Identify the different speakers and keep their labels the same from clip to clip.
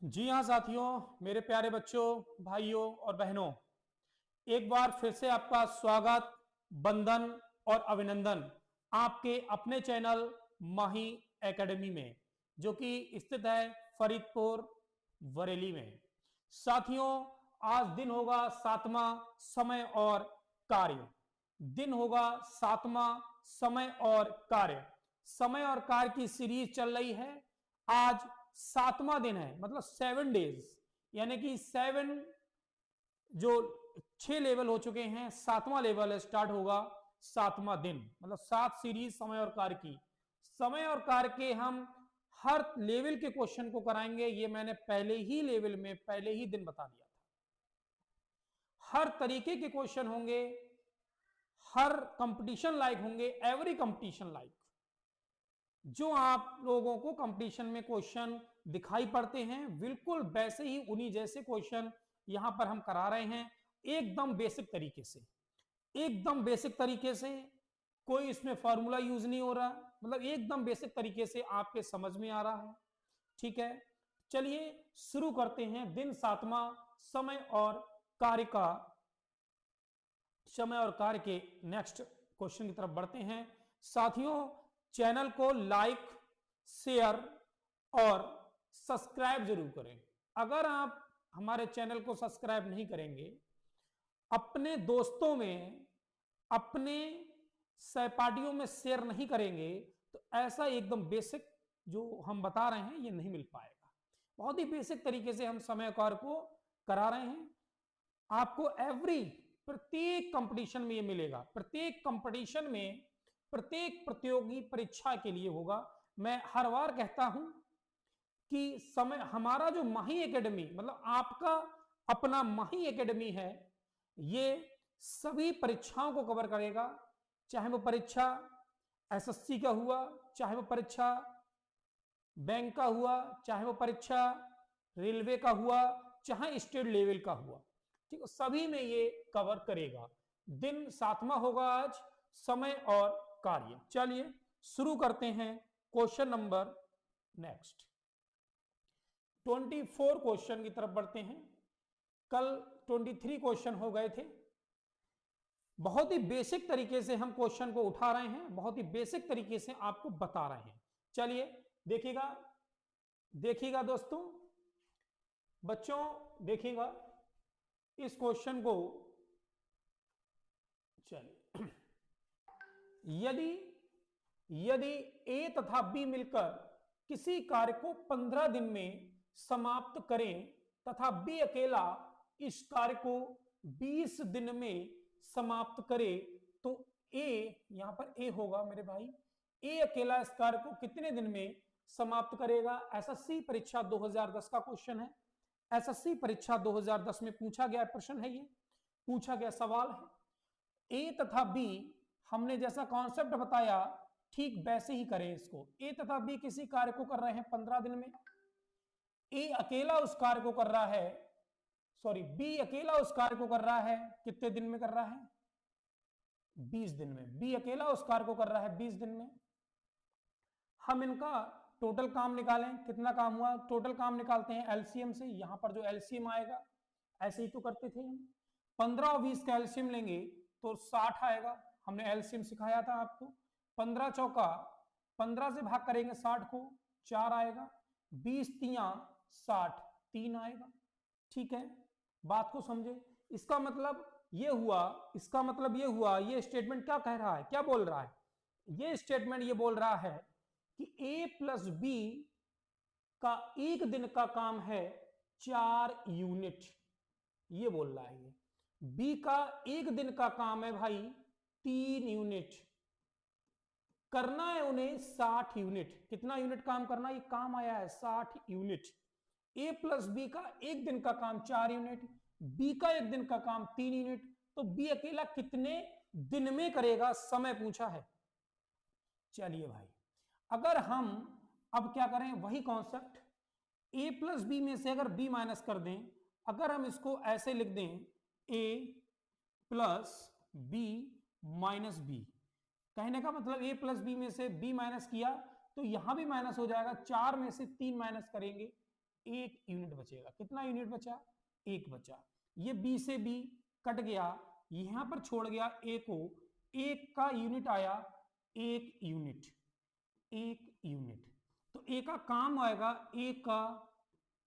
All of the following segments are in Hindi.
Speaker 1: जी हाँ साथियों, मेरे प्यारे बच्चों, भाइयों और बहनों, एक बार फिर से आपका स्वागत, बंधन और अभिनंदन आपके अपने चैनल माही एकेडमी में, जो कि स्थित है फरीदपुर बरेली में। साथियों, आज दिन होगा सातवां समय और कार्य। दिन होगा सातवां समय और कार्य। समय और कार्य की सीरीज चल रही है। आज सातवां दिन है, मतलब 7 डेज, यानी कि 7 जो 6 लेवल हो चुके हैं, सातवां लेवल स्टार्ट होगा। सातवां दिन मतलब 7 सीरीज समय और कार्य की। समय और कार्य के हम हर लेवल के क्वेश्चन को कराएंगे। ये मैंने पहले ही लेवल में पहले ही दिन बता दिया था। हर तरीके के क्वेश्चन होंगे, हर कंपटीशन लाइक होंगे, एवरी कंपटीशन लाइक। जो आप लोगों को कंपटीशन में क्वेश्चन दिखाई पड़ते हैं, बिल्कुल वैसे ही उन्हीं जैसे क्वेश्चन यहां पर हम करा रहे हैं, एकदम बेसिक तरीके से। एकदम बेसिक तरीके से, कोई इसमें फॉर्मूला यूज नहीं हो रहा, मतलब एकदम बेसिक तरीके से आपके समझ में आ रहा है। ठीक है, चलिए शुरू करते हैं। दिन सातवां, समय और कार्य का, समय और कार्य के नेक्स्ट क्वेश्चन की तरफ बढ़ते हैं। साथियों, चैनल को लाइक, शेयर और सब्सक्राइब जरूर करें। अगर आप हमारे चैनल को सब्सक्राइब नहीं करेंगे, अपने दोस्तों में, अपने सहपाठियों में शेयर नहीं करेंगे, तो ऐसा एकदम बेसिक जो हम बता रहे हैं ये नहीं मिल पाएगा। बहुत ही बेसिक तरीके से हम समय कार्य को करा रहे हैं। आपको एवरी, प्रत्येक कंपटीशन में ये मिलेगा। प्रत्येक कंपटीशन में, प्रत्येक प्रतियोगी परीक्षा के लिए होगा। मैं हर बार कहता हूं कि समय हमारा जो माही एकेडमी, मतलब आपका अपना माही एकेडमी है, ये सभी परीक्षाओं को कवर करेगा। चाहे वो परीक्षा एसएससी का हुआ, चाहे वो परीक्षा बैंक का हुआ, चाहे वो परीक्षा रेलवे का हुआ, चाहे स्टेट लेवल का हुआ, ठीक है, सभी में ये कवर करेगा। दिन सातवां होगा आज, समय और कार्य। चलिए शुरू करते हैं क्वेश्चन नंबर नेक्स्ट। 24 क्वेश्चन की तरफ बढ़ते हैं। कल 23 क्वेश्चन हो गए थे। बहुत ही बेसिक तरीके से हम क्वेश्चन को उठा रहे हैं, बहुत ही बेसिक तरीके से आपको बता रहे हैं। चलिए देखिएगा, देखिएगा दोस्तों, बच्चों देखिएगा इस क्वेश्चन को। चलिए, यदि यदि ए तथा बी मिलकर किसी कार्य को 15 दिन में समाप्त करें तथा बी अकेला इस कार्य को 20 दिन में समाप्त करे, तो ए, यहां पर ए होगा मेरे भाई, ए अकेला इस कार्य को कितने दिन में समाप्त करेगा? एसएससी परीक्षा 2010 का क्वेश्चन है। एसएससी परीक्षा 2010 में पूछा गया प्रश्न है, ये पूछा गया सवाल है। ए तथा बी, हमने जैसा कॉन्सेप्ट बताया ठीक वैसे ही करें इसको। ए तथा बी किसी कार्य को कर रहे हैं 15 दिन में। ए अकेला उस कार्य को कर रहा है, सॉरी, बी अकेला उस कार्य को कर रहा है कितने दिन में कर रहा है? 20 दिन में। बी अकेला उस कार्य को कर रहा है 20 दिन में। हम इनका टोटल काम निकालें, कितना काम हुआ? टोटल काम निकालते हैं एलसीएम से। यहां पर जो एलसीएम आएगा, ऐसे ही तो करते थे हम, 15 और 20 का एलसीएम लेंगे तो 60 आएगा। हमने एलसीएम सिखाया था आपको। 15 चौका 15 से भाग करेंगे 60 को, 4 आएगा। 20 तिया 60, 3 आएगा। ठीक है, बात को समझे। इसका मतलब ये हुआ, इसका मतलब ये हुआ, ये स्टेटमेंट क्या कह रहा है, क्या बोल रहा है? ये स्टेटमेंट ये बोल रहा है कि ए प्लस बी का एक दिन का काम है 4 यूनिट, ये बोल रहा है। ये बी का एक दिन का काम है भाई 3 यूनिट, करना है उन्हें 60 यूनिट। कितना यूनिट काम करना? ये काम आया है 60 यूनिट। ए प्लस बी का एक दिन का काम 4 यूनिट, बी का एक दिन का काम 3 यूनिट, तो बी अकेला कितने दिन में करेगा, समय पूछा है। चलिए भाई, अगर हम अब क्या करें, वही कॉन्सेप्ट, ए प्लस बी में से अगर बी माइनस कर दें, अगर हम इसको ऐसे लिख दें, ए प्लस बी माइनस बी, कहने का मतलब ए प्लस बी में से बी माइनस किया तो यहां भी माइनस हो जाएगा। 4 में से 3 माइनस करेंगे 1 यूनिट बचेगा। कितना यूनिट बचा? 1 बचा। ये बी से बी कट गया, यहां पर छोड़ गया ए को, 1 का यूनिट आया 1 यूनिट, 1 यूनिट। तो ए का काम आएगा, ए का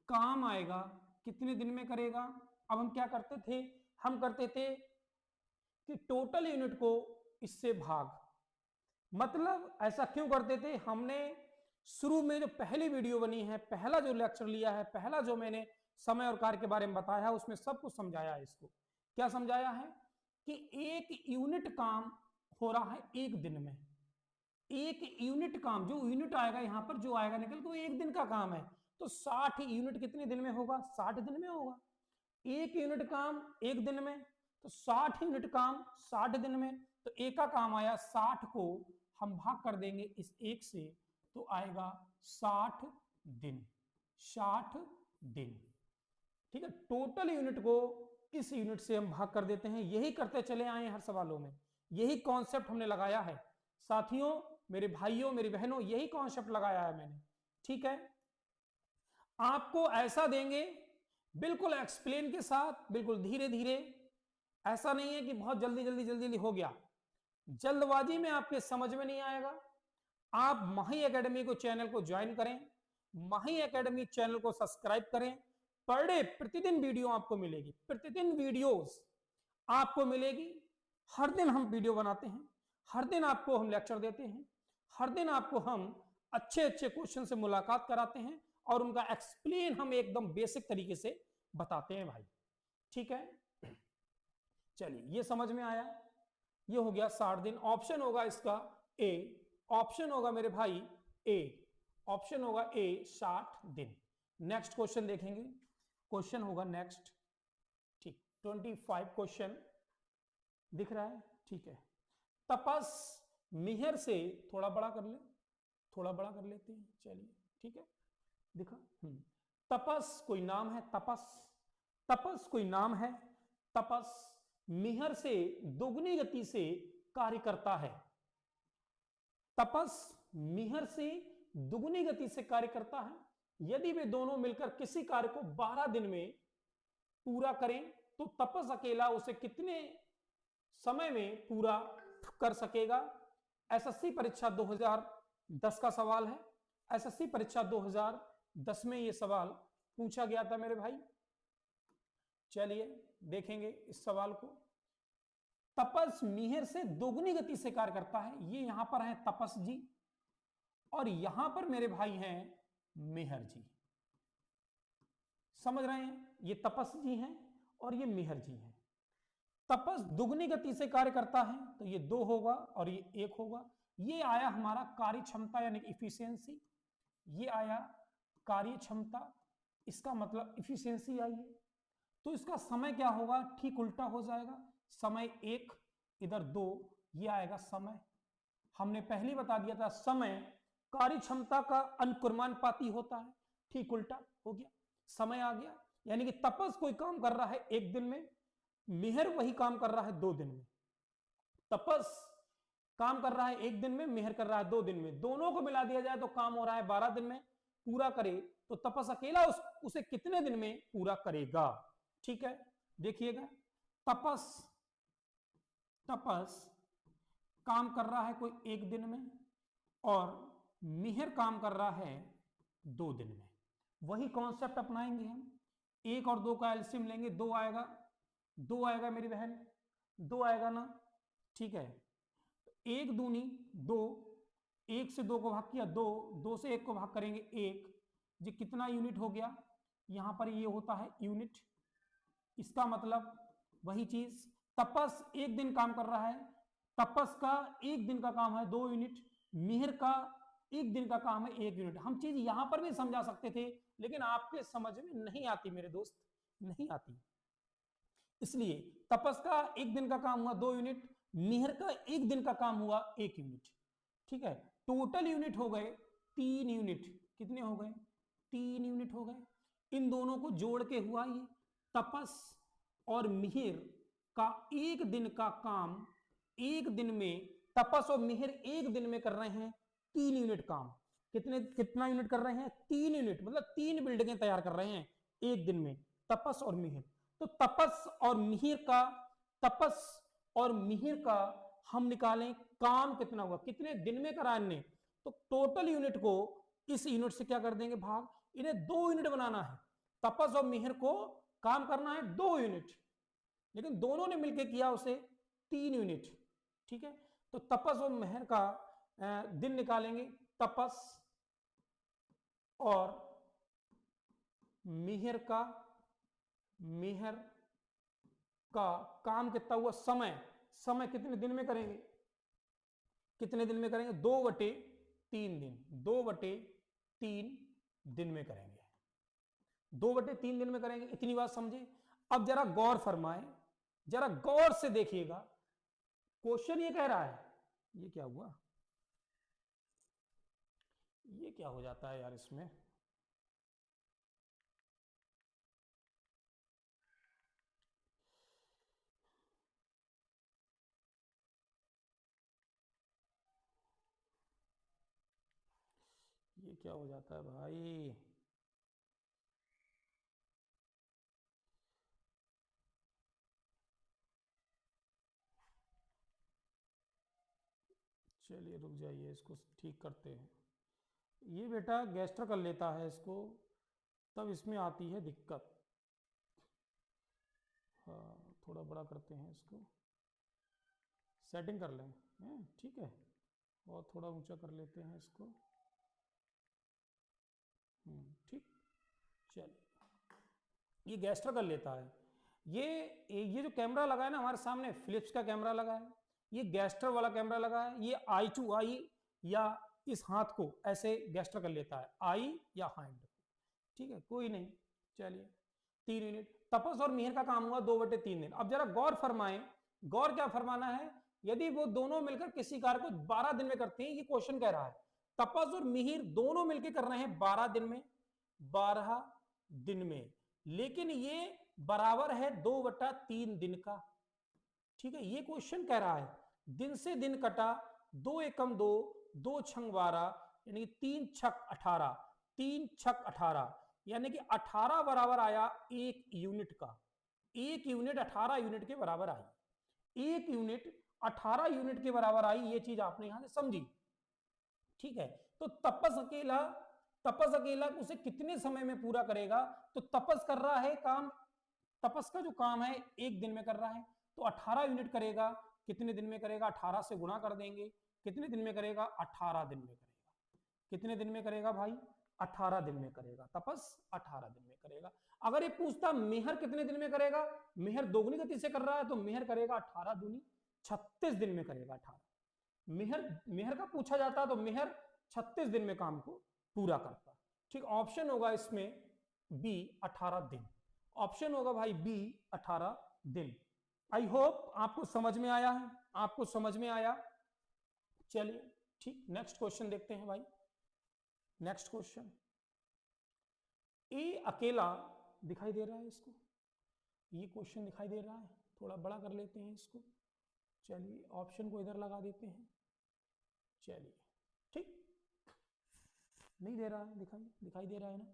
Speaker 1: काम आएगा कितने दिन में करेगा? अब हम क्या करते थे? हम करते थे कि टोटल यूनिट को इससे भाग। मतलब ऐसा क्यों करते थे? हमने शुरू में जो पहली वीडियो बनी है, पहला जो लेक्चर लिया है, पहला जो मैंने समय और कार्य के बारे में बताया है, उसमें सब कुछ समझाया है। इसको क्या समझाया है कि 1 यूनिट काम हो रहा है 1 दिन में। 1 यूनिट काम, जो यूनिट आएगा यहां पर, जो आएगा निकल के, वो 1 दिन का काम है। तो 60 यूनिट कितने दिन में होगा? 60 दिन में होगा। 1 यूनिट काम 1 दिन में, तो 60 यूनिट काम 60 दिन में। तो ए का काम आया 60 को हम भाग कर देंगे इस 1 से, तो आएगा 60 दिन, 60 दिन। ठीक है, टोटल यूनिट को इस यूनिट से हम भाग कर देते हैं। यही करते चले आए हर सवालों में, यही कॉन्सेप्ट हमने लगाया है साथियों, मेरे भाइयों, मेरी बहनों, यही कॉन्सेप्ट लगाया है मैंने। ठीक है, आपको ऐसा देंगे बिल्कुल एक्सप्लेन के साथ, बिल्कुल धीरे धीरे। ऐसा नहीं है कि बहुत जल्दी जल्दी जल्दी जल्दी हो गया, जल्दबाजी में आपके समझ में नहीं आएगा। आप माही एकेडमी को चैनल को ज्वाइन करें, माही एकेडमी चैनल को सब्सक्राइब करें। पर डे प्रतिदिन वीडियो आपको मिलेगी, प्रतिदिन वीडियोस आपको मिलेगी। हर दिन हम वीडियो बनाते हैं, हर दिन आपको हम लेक्चर देते हैं, हर दिन आपको हम अच्छे अच्छे क्वेश्चन से मुलाकात कराते हैं और उनका एक्सप्लेन हम एकदम बेसिक तरीके से बताते हैं भाई। ठीक है, चलिए ये समझ में आया। ये हो गया 60 दिन। ऑप्शन होगा इसका ए, ऑप्शन होगा मेरे भाई ए, ऑप्शन होगा ए 60 दिन। नेक्स्ट क्वेश्चन देखेंगे, क्वेश्चन होगा नेक्स्ट। ठीक, 25 क्वेश्चन दिख रहा है। ठीक है, तपस मिहर से, थोड़ा बड़ा कर ले, थोड़ा बड़ा कर लेते हैं, चलिए ठीक है, दिखा। तपस कोई नाम है, तपस, तपस कोई नाम है। तपस मिहर से दोगुनी गति से कार्य करता है। तपस मिहर से दुगुनी गति से कार्य करता है। यदि वे दोनों मिलकर किसी कार्य को 12 दिन में पूरा करें तो तपस अकेला उसे कितने समय में पूरा कर सकेगा? एसएससी परीक्षा 2010 का सवाल है। एसएससी परीक्षा 2010 में यह सवाल पूछा गया था मेरे भाई। चलिए देखेंगे इस सवाल को। तपस मिहर से दोगुनी गति से कार्य करता है। ये यहां पर है तपस जी और यहां पर मेरे भाई हैं मिहर जी। समझ रहे हैं? ये तपस जी हैं और ये मिहर जी हैं। तपस दुगनी गति से कार्य करता है तो ये 2 होगा और ये 1 होगा। ये आया हमारा कार्य क्षमता यानी इफिशियंसी, ये आया कार्य क्षमता, इसका मतलब इफिशियंसी आई है। तो इसका समय क्या होगा? ठीक उल्टा हो जाएगा। समय 1 इधर 2, ये आएगा समय। हमने पहले बता दिया था समय कार्य क्षमता का अनुक्रमानुपाती होता है, ठीक उल्टा हो गया, समय आ गया। यानी कि तपस कोई काम कर रहा है 1 दिन में, मिहर वही काम कर रहा है 2 दिन में। तपस काम कर रहा है 1 दिन में, मिहर कर रहा है 2 दिन में। दोनों को मिला दिया जाए तो काम हो रहा है 12 दिन में। पूरा करे तो तपस अकेला उसे कितने दिन में पूरा करेगा? ठीक है, देखिएगा। तपस काम कर रहा है कोई 1 दिन में और मिहर काम कर रहा है 2 दिन में। वही कॉन्सेप्ट अपनाएंगे हम। 1 और 2 का एलसीएम लेंगे, 2 आएगा, 2 आएगा मेरी बहन, 2 आएगा ना। ठीक है, 1 दूनी 2, 1 से 2 को भाग किया 2, 2 से 1 को भाग करेंगे 1। जी कितना यूनिट हो गया? यहां पर ये होता है यूनिट। इसका मतलब वही चीज, तपस 1 दिन काम कर रहा है, तपस का 1 दिन का काम है 2 यूनिट, मिहर का 1 दिन का काम है 1 यूनिट। हम चीज यहां पर भी समझा सकते थे लेकिन आपके समझ में नहीं आती मेरे दोस्त, नहीं आती। इसलिए तपस का 1 दिन का काम हुआ 2 यूनिट, मिहर का 1 दिन का काम हुआ 1 यूनिट। ठीक है, टोटल यूनिट हो गए 3 यूनिट। कितने हो गए? 3 यूनिट हो गए। इन दोनों को जोड़ के हुआ ये तपस और मिहर का 1 दिन का काम 1 दिन में, तपस और मिहर 1 दिन में कर रहे हैं 3 यूनिट काम। कितना यूनिट कर रहे हैं? 3 यूनिट, मतलब 3 बिल्डिंगें तैयार कर रहे हैं एक दिन में, तपस और मिहिर। तो तपस और मिहिर का हम निकालें काम कितना हुआ, कितने दिन में करा इनने, तो टोटल यूनिट को इस यूनिट से क्या कर देंगे भाग, इन्हें 2 यूनिट बनाना है। तपस और मिहिर को काम करना है 2 यूनिट, लेकिन दोनों ने मिलकर किया उसे 3 यूनिट। ठीक है, तो तपस और मिहिर का दिन निकालेंगे। तपस और मिहिर का काम कितना हुआ, समय कितने दिन में करेंगे, 2/3 दिन, 2/3 दिन में करेंगे, 2/3 दिन में करेंगे। इतनी बात समझे। अब जरा गौर फरमाएं, जरा गौर से देखिएगा, क्वेश्चन ये कह रहा है, ये क्या हुआ, ये क्या हो जाता है यार इसमें, ये क्या हो जाता है भाई, चलिए रुक जाइए, इसको ठीक करते हैं। ये बेटा गैस्टर कर लेता है इसको, तब इसमें आती है दिक्कत। हाँ, थोड़ा बड़ा करते हैं इसको, सेटिंग कर लें, ठीक है, और थोड़ा ऊंचा कर लेते हैं इसको, ठीक। चलिए, ये गैस्टर कर लेता है। ये जो कैमरा लगा है ना हमारे सामने, फिलिप्स का कैमरा लगा है, ये गैस्टर वाला कैमरा लगा है, ये आई टू आई या इस हाथ को ऐसे गैस्टर कर लेता है, आई या हैंड, ठीक है, कोई नहीं। चलिए, 3 यूनिट तपस और मिहिर का काम हुआ 2/3 दिन। अब जरा गौर फरमाएं, गौर क्या फरमाना है, यदि वो दोनों मिलकर किसी कार्य को 12 दिन में करते हैं, ये क्वेश्चन कह रहा है। तपस और मिहिर दोनों मिलकर कर रहे हैं 12 दिन में, 12 दिन में, लेकिन ये बराबर है 2/3 दिन का। ठीक है, ये क्वेश्चन कह रहा है दिन से दिन कटा, 2 एकम 2, 2 छंग 12, यानी कि 3 छक 18, 3 छक 18, यानी कि 18 बराबर आया 1 यूनिट का। 1 यूनिट 18 यूनिट के बराबर आई, 1 यूनिट 18 यूनिट के बराबर आई, ये चीज आपने यहां से समझी। ठीक है, तो तपस अकेला उसे कितने समय में पूरा करेगा, तो तपस कर रहा है काम, तपस का जो काम है 1 दिन में कर रहा है, तो 18 यूनिट करेगा, कितने दिन में करेगा, 18 से गुणा कर देंगे, कितने दिन में करेगा, 18 दिन में करेगा। कितने दिन में करेगा भाई, 18 दिन में करेगा, तपस 18 दिन में करेगा। अगर ये पूछता मिहिर कितने दिन में करेगा, मिहिर दोगुनी गति से कर रहा है, तो मिहिर करेगा 18 दूनी 36 दिन में करेगा। 18 मिहिर का पूछा जाता तो मिहिर 36 दिन में काम को पूरा करता। ठीक, ऑप्शन होगा इसमें बी 18 दिन, ऑप्शन होगा भाई बी 18 दिन। आई होप आपको समझ में आया है, आपको समझ में आया। चलिए ठीक, नेक्स्ट क्वेश्चन देखते हैं भाई। नेक्स्ट क्वेश्चन, ए अकेला दिखाई दे रहा है इसको, ये क्वेश्चन दिखाई दे रहा है, थोड़ा बड़ा कर लेते हैं इसको। चलिए, ऑप्शन को इधर लगा देते हैं। चलिए ठीक, नहीं दे रहा है, दिखाई दे रहा है ना,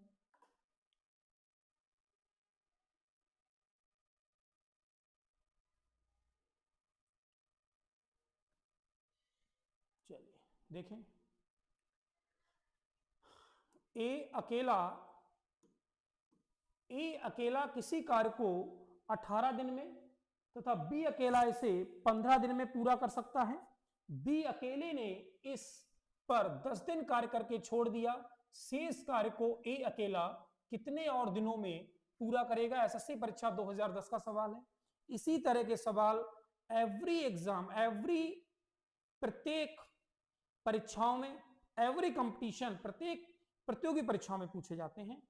Speaker 1: चलिए देखें, ए अकेला किसी कार्य को 18 दिन में तथा बी अकेला इसे 15 दिन में पूरा कर सकता है। बी अकेले ने इस पर 10 दिन कार्य करके छोड़ दिया, शेष कार्य को ए अकेला कितने और दिनों में पूरा करेगा। एसएससी परीक्षा 2010 का सवाल है। इसी तरह के सवाल प्रत्येक परीक्षाओं में, एवरी कंपटीशन, प्रत्येक प्रतियोगी परीक्षाओं में पूछे जाते हैं।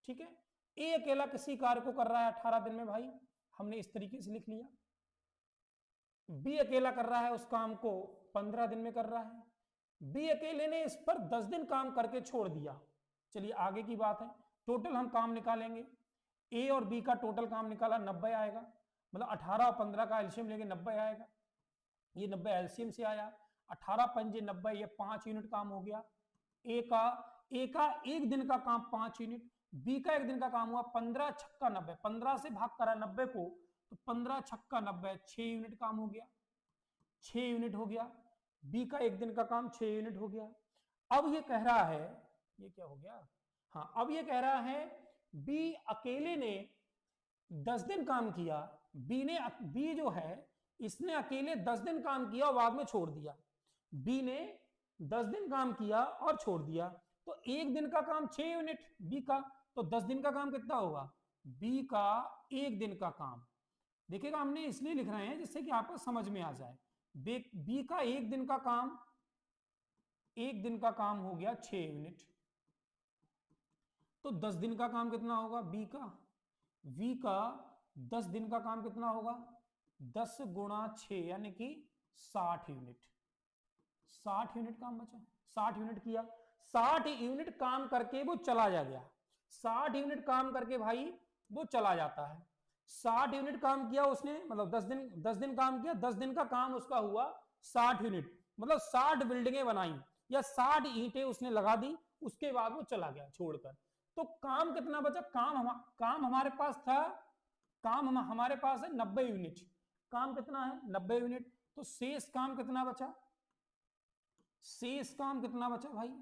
Speaker 1: ठीक है, ए अकेला किसी कार्य को कर रहा है 18 दिन में, भाई हमने इस तरीके से लिख लिया। बी अकेला कर रहा है उस काम को 15 दिन में कर रहा है। बी अकेले ने इस पर 10 दिन काम करके छोड़ दिया। चलिए आगे की बात है, टोटल हम काम निकालेंगे। ए और बी का टोटल काम निकाला 90 आएगा, मतलब 18 और 15 का एलसीएम लेके 90 आएगा। ये 90 एलसीएम से आया, 18 पंजे 90, ये 5 यूनिट काम हो गया। ए का एक दिन का काम 5 यूनिट, बी का एक दिन का काम हुआ 15 छक्का 90, 15 से भाग करा 90 को, तो 15 छक्का 90 6 यूनिट काम हो गया, 6 यूनिट हो गया। बी का एक दिन का काम 6 यूनिट हो गया। अब ये कह रहा है, ये क्या हो गया, हाँ अब ये कह रहा है बी अकेले ने 10 दिन काम किया, बी जो है इसने अकेले 10 दिन काम किया और बाद में छोड़ दिया। बी ने 10 दिन काम किया और छोड़ दिया, तो एक दिन का काम 6 यूनिट बी का, तो 10 दिन का काम कितना होगा, बी का एक दिन का काम। देखिएगा हमने इसलिए लिख रहे हैं जिससे कि आपको समझ में आ जाए। बी का एक दिन का काम, एक दिन का काम हो गया 6 यूनिट, तो 10 दिन का काम कितना होगा बी का, वी का 10 दिन का काम कितना होगा, 10 गुणा 6 यानी कि 60 यूनिट, 60 यूनिट काम बचा, 60 यूनिट किया, 60 यूनिट काम करके वो चला जा गया, 60 यूनिट काम करके भाई वो चला जाता है। 60 यूनिट काम किया उसने, मतलब 10 दिन काम किया, 10 दिन का काम उसका हुआ 60 यूनिट, मतलब 60 बिल्डिंगें बनाई या 60 ईंटें उसने लगा दी, उसके बाद वो चला गया छोड़कर। तो काम कितना बचा, काम हमारे पास था, काम हमारे पास है 90 यूनिट, काम कितना है 90 यूनिट, तो शेष काम कितना बचा, शेष काम कितना बचा भाई,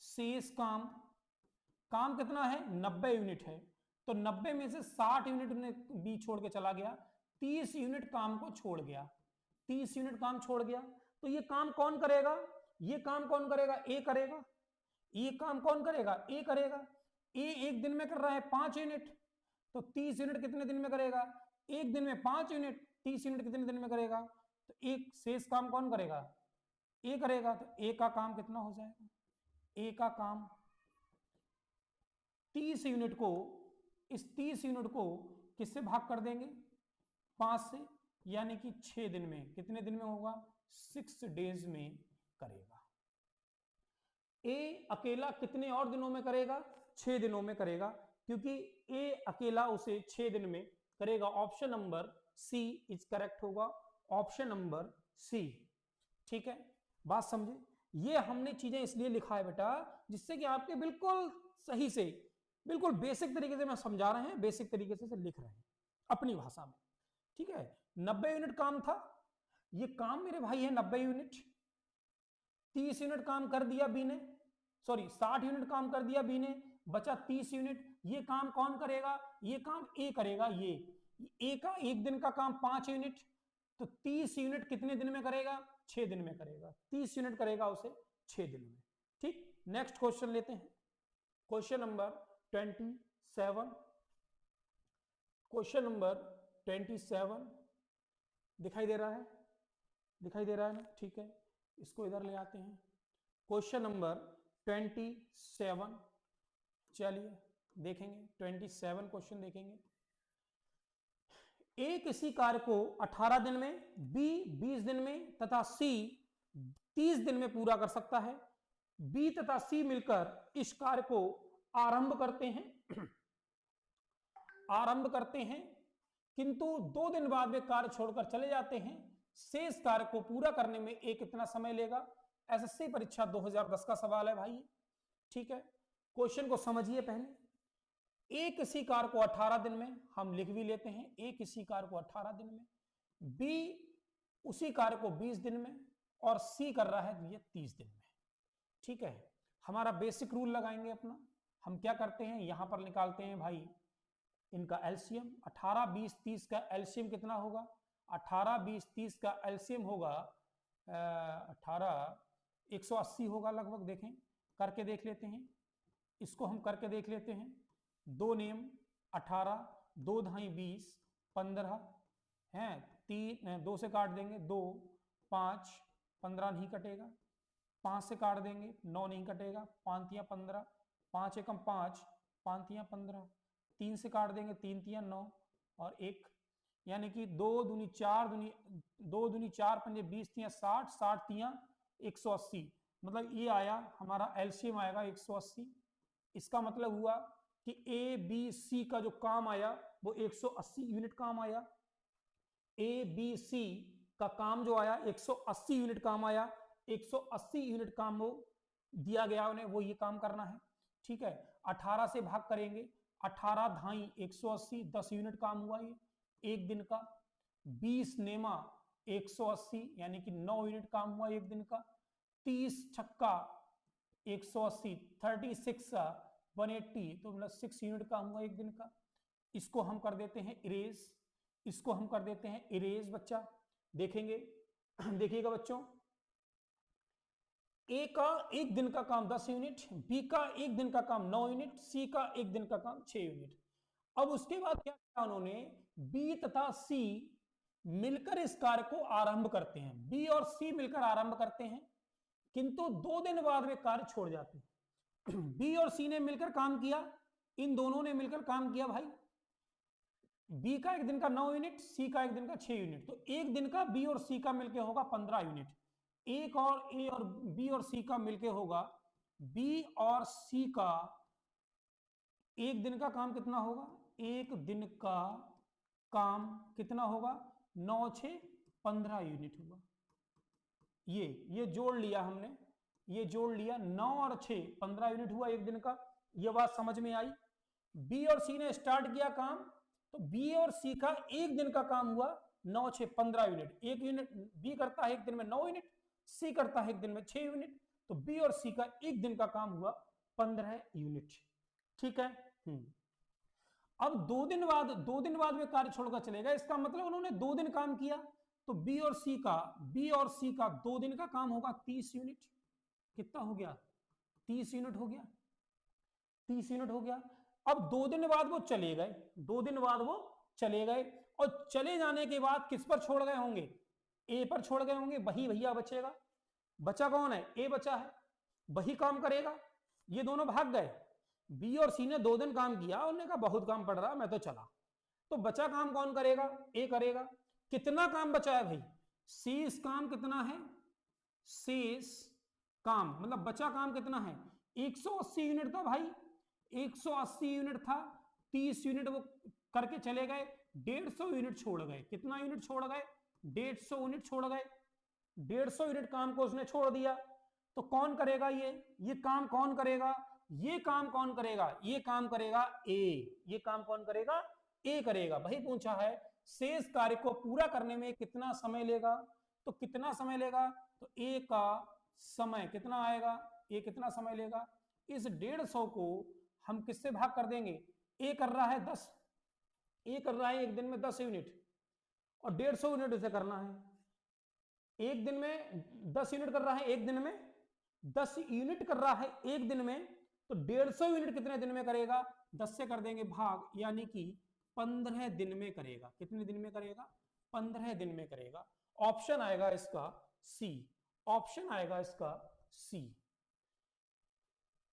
Speaker 1: शेष काम कितना है 90 यूनिट है, तो 90 में से 60 यूनिट ने बी छोड़ के चला गया, 30 यूनिट काम को छोड़ गया, 30 यूनिट काम छोड़ गया। तो ये काम कौन करेगा, ये काम कौन करेगा, ए करेगा, ये काम कौन करेगा, ए करेगा। ए एक दिन में कर रहा है 5 यूनिट, तो 30 यूनिट कितने दिन में करेगा, एक दिन में 5 यूनिट, 30 यूनिट कितने दिन में करेगा, तो एक शेष काम कौन करेगा, ए करेगा। तो ए का काम कितना हो जाएगा, ए का काम 30 यूनिट को, इस 30 यूनिट को किससे भाग कर देंगे, 5 से, यानी कि 6 दिन में, कितने दिन में होगा, 6 डेज में करेगा। ए अकेला कितने और दिनों में करेगा, 6 दिनों में करेगा, क्योंकि ए अकेला उसे 6 दिन में करेगा। Option number C is correct होगा, ऑप्शन नंबर सी। ठीक है, बात समझे। ये हमने चीजें इसलिए लिखा है बेटा जिससे कि आपके बिल्कुल सही से, बिल्कुल बेसिक तरीके से मैं समझा रहे हैं, बेसिक तरीके से लिख रहे हैं अपनी भाषा में। ठीक है, 90 यूनिट काम था, ये काम मेरे भाई है 90 यूनिट, 30 यूनिट काम कर दिया बी ने, सॉरी 60 यूनिट काम कर दिया बी ने, बचा 30 यूनिट। ये काम कौन करेगा, ये काम ए करेगा, ये ए का एक दिन का काम 5 यूनिट, तो 30 यूनिट कितने दिन में करेगा, 6 दिन में करेगा, 30 यूनिट करेगा उसे 6 दिन में। ठीक, नेक्स्ट क्वेश्चन लेते हैं, क्वेश्चन नंबर 27, क्वेश्चन नंबर 27 दिखाई दे रहा है, दिखाई दे रहा है ना, ठीक है, इसको इधर ले आते हैं। क्वेश्चन नंबर 27, चलिए देखेंगे 27 क्वेश्चन देखेंगे। ए किसी कार्य को 18 दिन में, बी 20 दिन में तथा सी 30 दिन में पूरा कर सकता है। बी तथा सी मिलकर इस कार्य को आरंभ करते हैं आरंभ करते हैं, किंतु 2 दिन बाद वे कार्य छोड़कर चले जाते हैं। शेष कार्य को पूरा करने में ए कितना समय लेगा। एसएससी परीक्षा 2010 का सवाल है भाई। ठीक है, क्वेश्चन को समझिए पहले। ए किसी कार्य को 18 दिन में, हम लिख भी लेते हैं, ए किसी कार्य को 18 दिन में, बी उसी कार्य को 20 दिन में, और सी कर रहा है ये 30 दिन में। ठीक है, हमारा बेसिक रूल लगाएंगे अपना। हम क्या करते हैं, यहां पर निकालते हैं भाई इनका एलसीएम। 18, 20, 30 का एलसीएम कितना होगा, 18, 20, 30 का एलसीएम होगा 18, 180 होगा लगभग। देखें करके देख लेते हैं, इसको हम करके देख लेते हैं। 2 नियम 18, 2 ढाई 20, 15 हैं, 3 2 से काट देंगे 2, 5, 15 नहीं कटेगा, 5 से काट देंगे 9 नहीं कटेगा, 5 तिया 15, 5 एकम 5, 5 तिया 15, 3 से काट देंगे 3 तिया 9 और 1, यानी कि 2 दूनी 4, 2 दूनी 4 पंजे 20 तिया 60, 60 तिया 180, मतलब ये आया हमारा एलसीएम आएगा 180। इसका मतलब हुआ कि ए बी सी का जो काम आया वो 180 यूनिट काम आया। ए बी सी का काम जो आया 180 यूनिट काम आया। 180 यूनिट काम वो दिया गया उन्हें वो ये काम करना है। ठीक है, 18 से भाग करेंगे, 18 धाई 180, 10 यूनिट काम हुआ ये एक दिन का। 20 नेमा 180 यानी कि 9 यूनिट काम हुआ एक दिन का। 30 छक्का 180, 36 180 तो मतलब 6 यूनिट काम हुआ एक दिन का। इसको हम कर देते हैं इरेज, इसको हम कर देते हैं इरेज बच्चा। देखेंगे देखिएगा बच्चों, ए का एक दिन का काम 10 यूनिट, बी का एक दिन का काम 9 यूनिट, सी का एक दिन का काम 6 यूनिट। अब उसके बाद क्या किया उन्होंने, बी तथा सी मिलकर इस कार्य को आरंभ करते हैं। बी और सी मिलकर आरंभ करते हैं, किंतु 2 दिन बाद वे कार्य छोड़ जाते हैं। बी और सी ने मिलकर काम किया, इन दोनों ने मिलकर काम किया भाई। बी का एक दिन का 9 यूनिट, सी का एक दिन का 6 यूनिट, तो एक दिन का बी और सी का मिलकर होगा 15 यूनिट। एक और ए और बी और सी का मिलके होगा, बी और सी का एक दिन का काम कितना होगा, एक दिन का काम कितना होगा, 9 6 15 यूनिट होगा। ये जोड़ लिया हमने, ये जोड़ लिया, 9 और 6 15 यूनिट हुआ एक दिन का। ये बात समझ में आई। बी और सी ने स्टार्ट किया काम, तो बी और सी का एक दिन का काम हुआ 9 6 15 यूनिट। एक यूनिट बी करता है एक दिन में 9 यूनिट, सी करता है एक दिन में 6 यूनिट, तो बी और सी का एक दिन का काम हुआ 15 यूनिट। ठीक है। अब 2 दिन बाद वे कार्य छोड़कर चले गए, इसका मतलब उन्होंने 2 दिन काम किया, तो बी और सी का 2 दिन का काम होगा 30 यूनिट। कितना हो गया, 30 यूनिट हो गया, 30 यूनिट हो गया। अब 2 दिन बाद वो चले गए, 2 दिन बाद वो चले गए, और चले जाने के बाद किस पर छोड़ गए होंगे, ए पर छोड़ गए होंगे। वही भैया बचेगा, बचा कौन है, ए बचा है, वही काम करेगा। ये दोनों भाग गए, बी और सी ने 2 दिन काम किया, उन्होंने कहा बहुत काम पड़ रहा मैं तो चला, तो बचा काम कौन करेगा, ए करेगा। कितना काम बचा है भाई, शेष काम कितना है, शेष काम मतलब बचा काम कितना है, 180 यूनिट था भाई, 180 यूनिट था, 30 यूनिट वो करके चले गए, 150 यूनिट छोड़ गए। कितना यूनिट छोड़ गए, 150 यूनिट छोड़ गए। 150 यूनिट काम को उसने छोड़ दिया, तो कौन करेगा ये काम कौन करेगा, ये काम कौन करेगा, ये काम करेगा ए, ये काम कौन करेगा, ए करेगा। वही पूछा है शेष कार्य को पूरा करने में कितना समय लेगा, तो कितना समय लेगा, तो ए का समय कितना आएगा, ए कितना समय लेगा। इस 150 को हम किससे भाग कर देंगे, ए कर रहा है 10, ए कर रहा है एक दिन में 10 यूनिट, और 150 यूनिट उसे करना है एक दिन में, 10 यूनिट कर रहा है एक दिन में, 10 यूनिट कर रहा है एक दिन में, तो 150 यूनिट कितने दिन में करेगा, 10 से कर देंगे भाग, यानी कि 15 दिन में करेगा। कितने दिन में करेगा, 15 दिन में करेगा। ऑप्शन आएगा इसका सी, ऑप्शन आएगा इसका सी।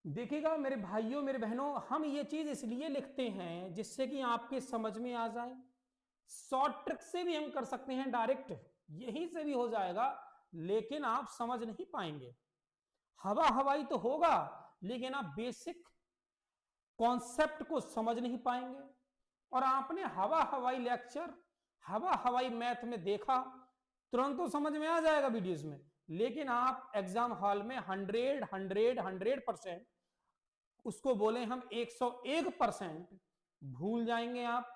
Speaker 1: देखिएगा मेरे भाइयों मेरे बहनों, हम ये चीज इसलिए लिखते हैं जिससे कि आपके समझ में आ जाए। शॉर्ट ट्रिक से भी हम कर सकते हैं, डायरेक्ट यहीं से भी हो जाएगा, लेकिन आप समझ नहीं पाएंगे। हवा हवाई तो होगा, लेकिन आप बेसिक कॉन्सेप्ट को समझ नहीं पाएंगे। और आपने हवा हवाई लेक्चर, हवा हवाई मैथ में देखा, तुरंत तो समझ में आ जाएगा वीडियोस में, लेकिन आप एग्जाम हॉल में 100% उसको बोले हम 101% भूल जाएंगे। आप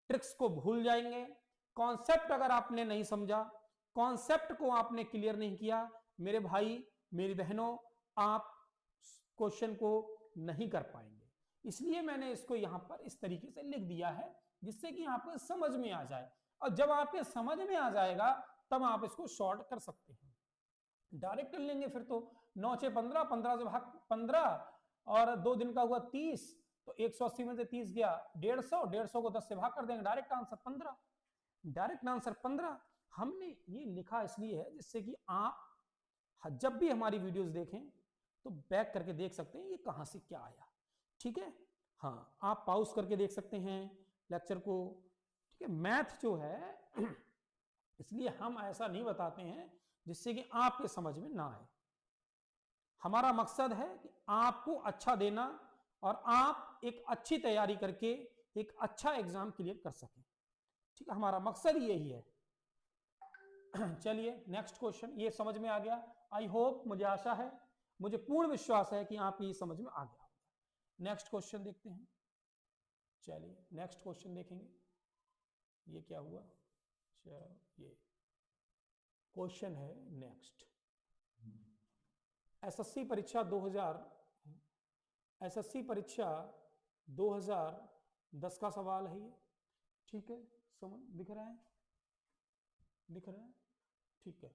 Speaker 1: ट्रिक्स को भूल जाएंगे। कॉन्सेप्ट अगर आपने नहीं समझा, कॉन्सेप्ट को आपने क्लियर नहीं किया, मेरे भाई मेरी बहनों, आप क्वेश्चन को नहीं कर पाएंगे। इसलिए मैंने इसको यहां पर इस तरीके से लिख दिया है, जिससे कि आपको समझ में आ जाए। और जब आपके समझ में आ जाएगा तब आप इसको शॉर्ट कर सकते हैं। डायरेक्ट कर लेंगे फिर तो 9 6 15, 15 से भाग 15, और 2 दिन का हुआ 30, तो 180 में से 30 गया 150, 150 को 10 से भाग कर देंगे, डायरेक्ट आंसर 15, डायरेक्ट आंसर 15। हमने ये लिखा इसलिए है जिससे कि आप जब भी हमारी वीडियोस देखें तो बैक करके देख सकते हैं ये कहां से क्या आया। ठीक है, हाँ आप पॉज करके देख सकते हैं लेक्चर को। ठीक है, मैथ जो है इसलिए हम ऐसा नहीं बताते हैं जिससे कि आपके समझ में ना आए। हमारा मकसद है कि आपको अच्छा देना और आप एक अच्छी तैयारी करके एक अच्छा एग्जाम क्लियर कर सकें। ठीक है, हमारा मकसद यही है। चलिए नेक्स्ट क्वेश्चन, ये समझ में आ गया आई होप, मुझे आशा है मुझे पूर्ण विश्वास है कि आपकी ये समझ में आ गया होगा। नेक्स्ट क्वेश्चन देखते हैं। चलिए नेक्स्ट क्वेश्चन देखेंगे। ये क्या हुआ? ये क्वेश्चन है नेक्स्ट। एसएससी परीक्षा 2010 का सवाल है ये। ठीक है, समझ दिख रहा है? दिख रहा है? ठीक है।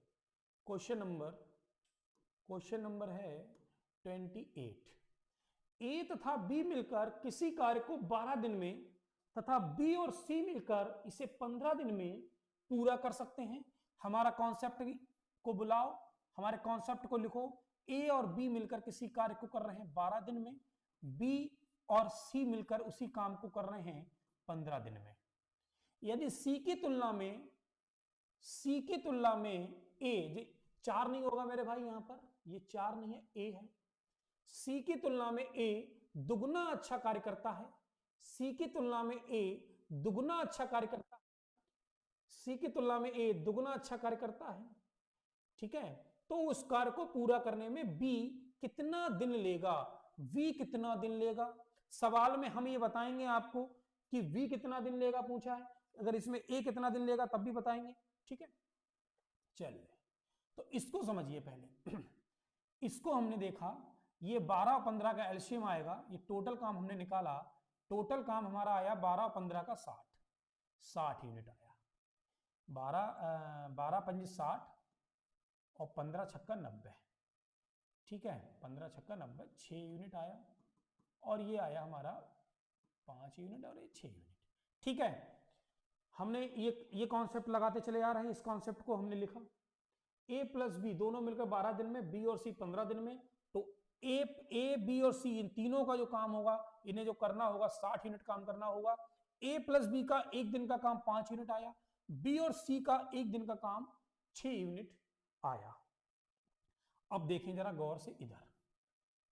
Speaker 1: क्वेश्चन नंबर है 28। ए तथा बी मिलकर किसी कार्य को 12 दिन में तथा बी और सी मिलकर इसे 15 दिन में पूरा कर सकते हैं। हमारा कॉन्सेप्ट को बुलाओ, हमारे कॉन्सेप्ट को लिखो। ए और बी मिलकर किसी कार्य को कर रहे हैं 12 दिन में, बी और सी मिलकर उसी काम को कर रहे हैं 15 दिन में। यदि सी की तुलना में ए, 4 नहीं होगा मेरे भाई, यहां पर ये 4 नहीं है, ए है। सी की तुलना में ए दुगना अच्छा कार्य करता है, सी की तुलना में ए दुगना अच्छा कार्य करता है, सी की तुलना में ए दुगना अच्छा कार्य करता है। ठीक है, तो उस कार्य को पूरा करने में बी कितना दिन लेगा, वी कितना दिन लेगा। सवाल में हम ये बताएंगे आपको कि वी कितना दिन लेगा पूछा है, अगर इसमें ए कितना दिन लेगा तब भी बताएंगे। ठीक है, चलिए तो इसको समझिए पहले। इसको हमने देखा, ये 12 और 15 का एलसीएम आएगा, ये टोटल काम हमने निकाला, टोटल काम हमारा आया 12 और 15 का 60 यूनिट आया। 12 पंजी 60 और 15 छक्का 90। ठीक है, 15 छक्का 90, 6 यूनिट आया। और ये आया हमारा 5 यूनिट और ये 6 यूनिट। ठीक है, हमने ये कॉन्सेप्ट लगाते चले आ रहे हैं। इस कॉन्सेप्ट को हमने लिखा, ए प्लस बी दोनों मिलकर 12 दिन में, बी और सी 15 दिन में। तो ए बी और सी इन तीनों का जो काम होगा, इन्हें जो करना होगा 60 यूनिट काम करना होगा। ए प्लस बी का एक दिन का काम 5 यूनिट आया, बी और सी का एक दिन का काम 6 यूनिट आया। अब देखें जरा गौर से इधर,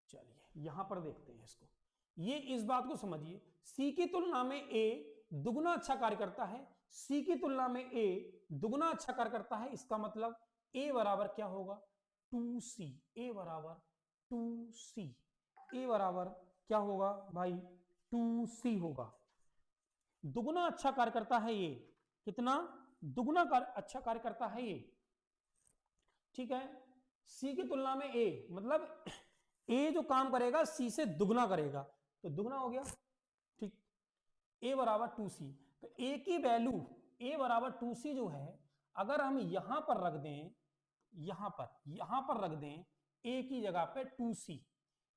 Speaker 1: चलिए यहां पर देखते हैं इसको। ये इस बात को समझिए, सी की तुलना में ए दुगना अच्छा कार्य करता है, सी की तुलना में ए दुगना अच्छा कार्य करता है। इसका मतलब ए बराबर क्या होगा? 2c। ए बराबर 2c। ए बराबर क्या होगा भाई? 2c होगा। दुगना अच्छा कार्य करता है ये, कितना दुगना अच्छा कार्य करता है ये। ठीक है, सी की तुलना में ए, मतलब ए जो काम करेगा सी से दुगना करेगा, तो दुगना हो गया। ठीक, ए बराबर 2c। तो ए की वैल्यू ए बराबर 2c जो है, अगर हम यहां पर रख दें, यहां पर रख दें ए की जगह पे 2c,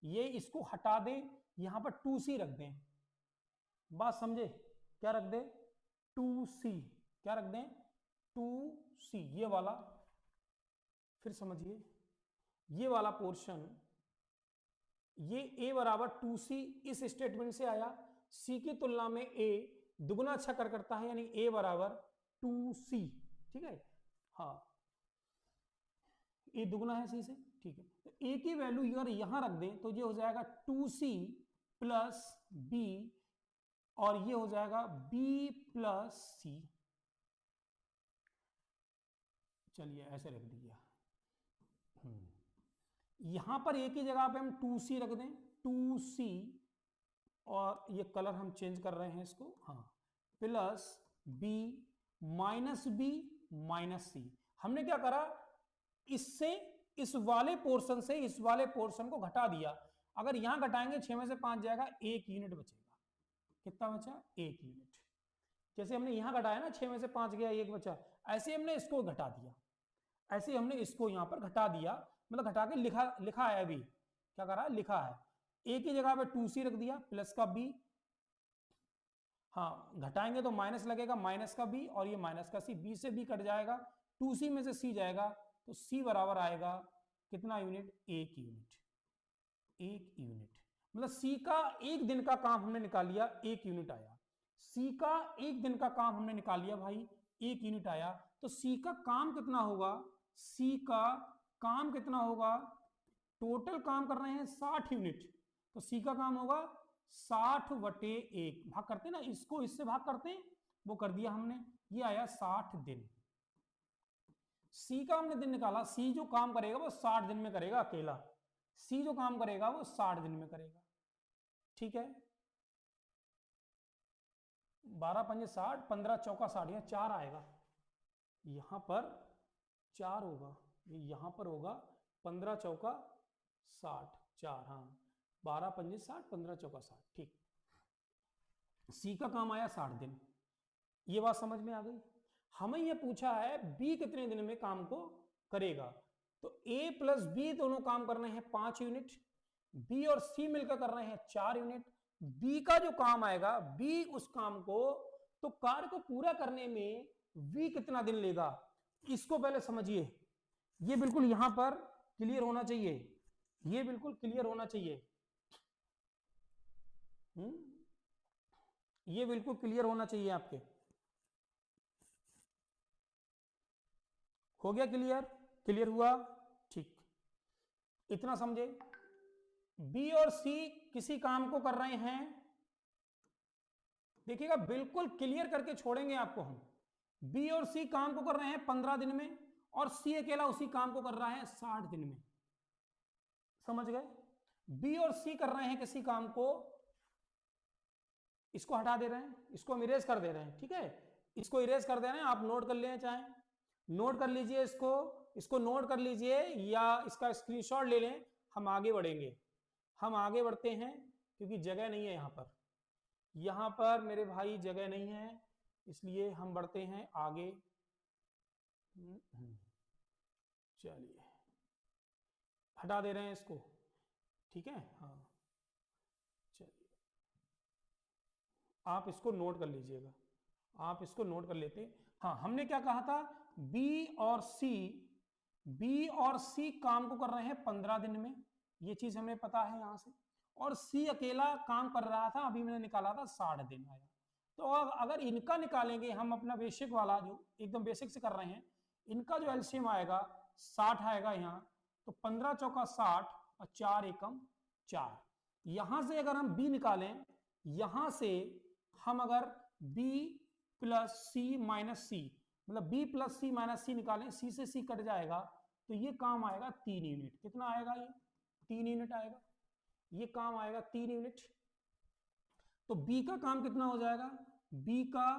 Speaker 1: ये इसको हटा दें, यहां पर 2c रख दें। बात समझे? क्या रख दें? 2c। क्या रख दें? 2c। ये वाला, फिर समझिए ये वाला पोर्शन, ये a बराबर 2c इस स्टेटमेंट से आया। c की तुलना में a दुगना अच्छा कर करता है, यानी a बराबर 2c। ठीक है, हाँ a दुगना है c से। ठीक है, तो a की वैल्यू अगर यहां रख दें तो ये हो जाएगा 2c प्लस b, और ये हो जाएगा b प्लस c। चलिए ऐसे रख दिया। यहां पर a की जगह पे हम 2c रख दें, 2c, और ये कलर हम चेंज कर रहे हैं इसको, हाँ, plus b minus b minus c। हमने क्या करा, इससे इस वाले पोर्शन से इस वाले पोर्शन को घटा दिया। अगर यहां घटाएंगे 6 में से 5 जाएगा, 1 यूनिट बचेगा। कितना बचा? 1 यूनिट। जैसे हमने यहां घटाया ना, 6 में से 5 गया, 1 बचा, ऐसे हमने इसको घटा दिया, ऐसे हमने इसको यहां पर घटा दिया, मतलब घटा के लिखा है। अभी क्या करा? लिखा है। ए की जगह पे 2c रख दिया, प्लस का b, हाँ घटाएंगे तो माइनस लगेगा, माइनस का b, और ये माइनस का c, b से b कट जाएगा, 2c में से c जाएगा, तो c बराबर आएगा कितना यूनिट? 1 यूनिट। 1 यूनिट, मतलब c का एक दिन का काम हमने निकाल लिया, 1 यूनिट आया। c का एक दिन का काम हमने निकाल लिया भाई, 1 यूनिट आया। तो c का काम कितना होगा? c का काम कितना होगा? टोटल काम कर रहे हैं 60 यूनिट, तो c का काम होगा 60/1। भाग करते ना, इसको इससे भाग करते हैं, वो कर दिया हमने, ये आया 60 दिन। c का हमने दिन निकाला, c जो काम करेगा वो 60 दिन में करेगा अकेला, सी जो काम करेगा वो 60 दिन में करेगा। ठीक है, 12 पंजे 60, 15 चौका 60, यहाँ 4 आएगा, यहां पर 4 होगा, ये यहां पर होगा 15 चौका 60, 4, हाँ 12 पंजे 60, 15 चौका 60। ठीक, सी का काम आया 60 दिन। ये बात समझ में आ गई। हमें ये पूछा है बी कितने दिन में काम को करेगा, तो ए प्लस बी दोनों काम कर रहे हैं 5 यूनिट, बी और सी मिलकर कर रहे हैं 4 यूनिट। बी का जो काम आएगा, बी उस काम को, तो कार्य को पूरा करने में वी कितना दिन लेगा, इसको पहले समझिए। ये बिल्कुल यहां पर क्लियर होना चाहिए, ये बिल्कुल क्लियर होना चाहिए। ये बिल्कुल क्लियर होना चाहिए आपके। हो गया क्लियर? क्लियर हुआ? ठीक, इतना समझे। बी और सी किसी काम को कर रहे हैं, देखिएगा बिल्कुल क्लियर करके छोड़ेंगे आपको हम। बी और सी काम को कर रहे हैं 15 दिन में, और सी अकेला उसी काम को कर रहा है 60 दिन में। समझ गए? बी और सी कर रहे हैं किसी काम को, इसको हटा दे रहे हैं, इसको हम इरेज कर दे रहे हैं। ठीक है, इसको इरेज कर दे रहे हैं, आप नोट कर लें, चाहे नोट कर लीजिए, इसको नोट कर लीजिए या इसका स्क्रीनशॉट ले लें। हम आगे बढ़ेंगे, हम आगे बढ़ते हैं, क्योंकि जगह नहीं है यहां पर मेरे भाई, जगह नहीं है, इसलिए हम बढ़ते हैं आगे। चलिए हटा दे रहे हैं इसको। ठीक है, हाँ चलिए आप इसको नोट कर लीजिएगा, आप इसको नोट कर लेते। हाँ, हमने क्या कहा था, बी और सी काम को कर रहे हैं 15 दिन में, ये चीज हमें पता है यहां से। और सी अकेला काम कर रहा था, अभी मैंने निकाला था 60 दिन आया। तो अगर इनका निकालेंगे हम, अपना बेसिक वाला जो एकदम बेसिक से कर रहे हैं, इनका जो एलसीएम आएगा 60 आएगा यहाँ, तो 15 चौका 60 और 4 एकम 4। यहां से अगर हम बी निकालें, यहां से हम अगर बी प्लस सी माइनस सी, मतलब बी प्लस सी माइनस सी निकालें, सी से सी कट जाएगा, तो ये काम आएगा 3 यूनिट। कितना आएगा ये? 3 यूनिट आएगा, ये काम आएगा 3 यूनिट। तो बी का काम कितना हो जाएगा? बी का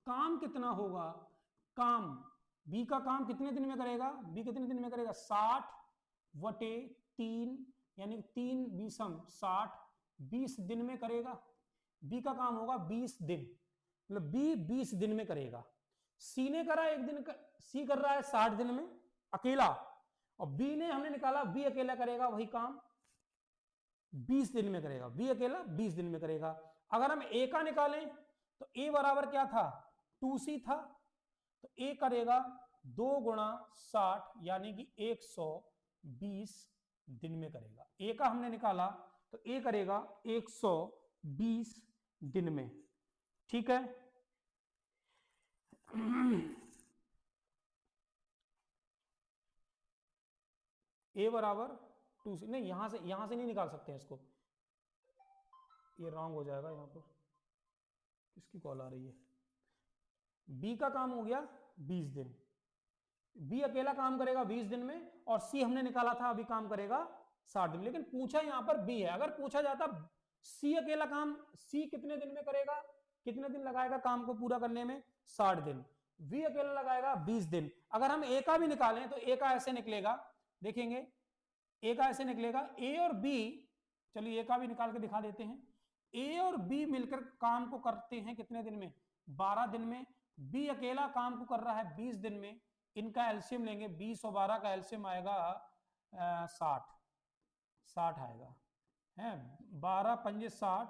Speaker 1: काम कितना होगा? काम, बी का काम कितने दिन में करेगा? बी कितने दिन में करेगा? 60/3, यानी 3 बीसम 60, 20 दिन में करेगा। बी का काम होगा 20 दिन, मतलब बी 20 दिन में करेगा। सी ने करा 1 दिन, सी कर रहा है 60 दिन में अकेला, और बी ने हमने निकाला बी अकेला करेगा वही काम 20 दिन में करेगा, बी अकेला 20 दिन में करेगा। अगर हम ए का निकालें, तो ए बराबर क्या था? 2c था, तो ए करेगा 2 गुणा 60, यानी कि 120 दिन में करेगा। ए का हमने निकाला, तो ए करेगा 120 दिन में। ठीक है, ए बराबर 2c, नहीं यहां से नहीं निकाल सकते हैं इसको, ये रॉन्ग हो जाएगा। यहां पर किसकी कॉल आ रही है? बी का काम हो गया 20 दिन, बी अकेला काम करेगा 20 दिन में, और सी हमने निकाला था अभी काम करेगा 60 दिन। लेकिन पूछा यहां पर बी है, अगर पूछा जाता सी अकेला काम, सी कितने दिन में करेगा, कितने दिन लगाएगा काम को पूरा करने में? 60 दिन। वी अकेला लगाएगा 20 दिन। अगर हम ए का भी निकालें, तो ए का ऐसे निकलेगा, देखेंगे ए का ऐसे निकलेगा, ए और बी, चलिए ए का भी निकाल के दिखा देते हैं। ए और बी मिलकर काम को करते हैं कितने दिन में? 12 दिन में। बी अकेला काम को कर रहा है 20 दिन में। इनका एलसीएम लेंगे, 20 और 12 का एलसीएम आएगा 60 आएगा है। 12 पंजे 60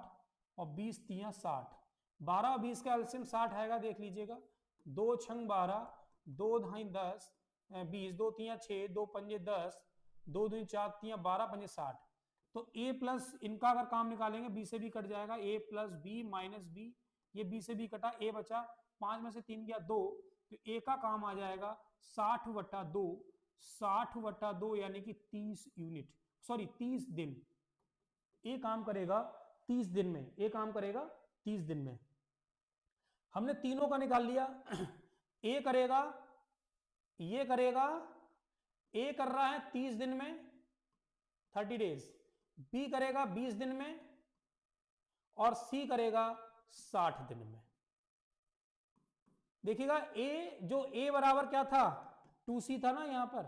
Speaker 1: और 20 तियां 60, 12 और 20 का एलसीएम 60 आएगा, देख लीजिएगा। 2 छंग 12, 2 ढाई 10, 20, 2 तियां 6, 2 पंजे 10, 2 दूनी 4 तियां 12 पंजे 60। तो ए प्लस, इनका अगर काम निकालेंगे, बी से बी कट जाएगा, ए प्लस बी माइनस बी, ये बी से बी कटा, ए बचा, 5 में से 3 गया 2, तो ए का काम आ जाएगा 60/2, 60/2 यानी कि 30 यूनिट, सॉरी 30 दिन। ए काम करेगा 30 दिन में, ए काम करेगा 30 दिन में। हमने तीनों का निकाल लिया। ए करेगा, ये करेगा, ए कर रहा है 30 दिन में, 30 डेज, बी करेगा 20 दिन में और सी करेगा 60 दिन में। देखिएगा ए, जो ए बराबर क्या था 2c था ना यहां पर,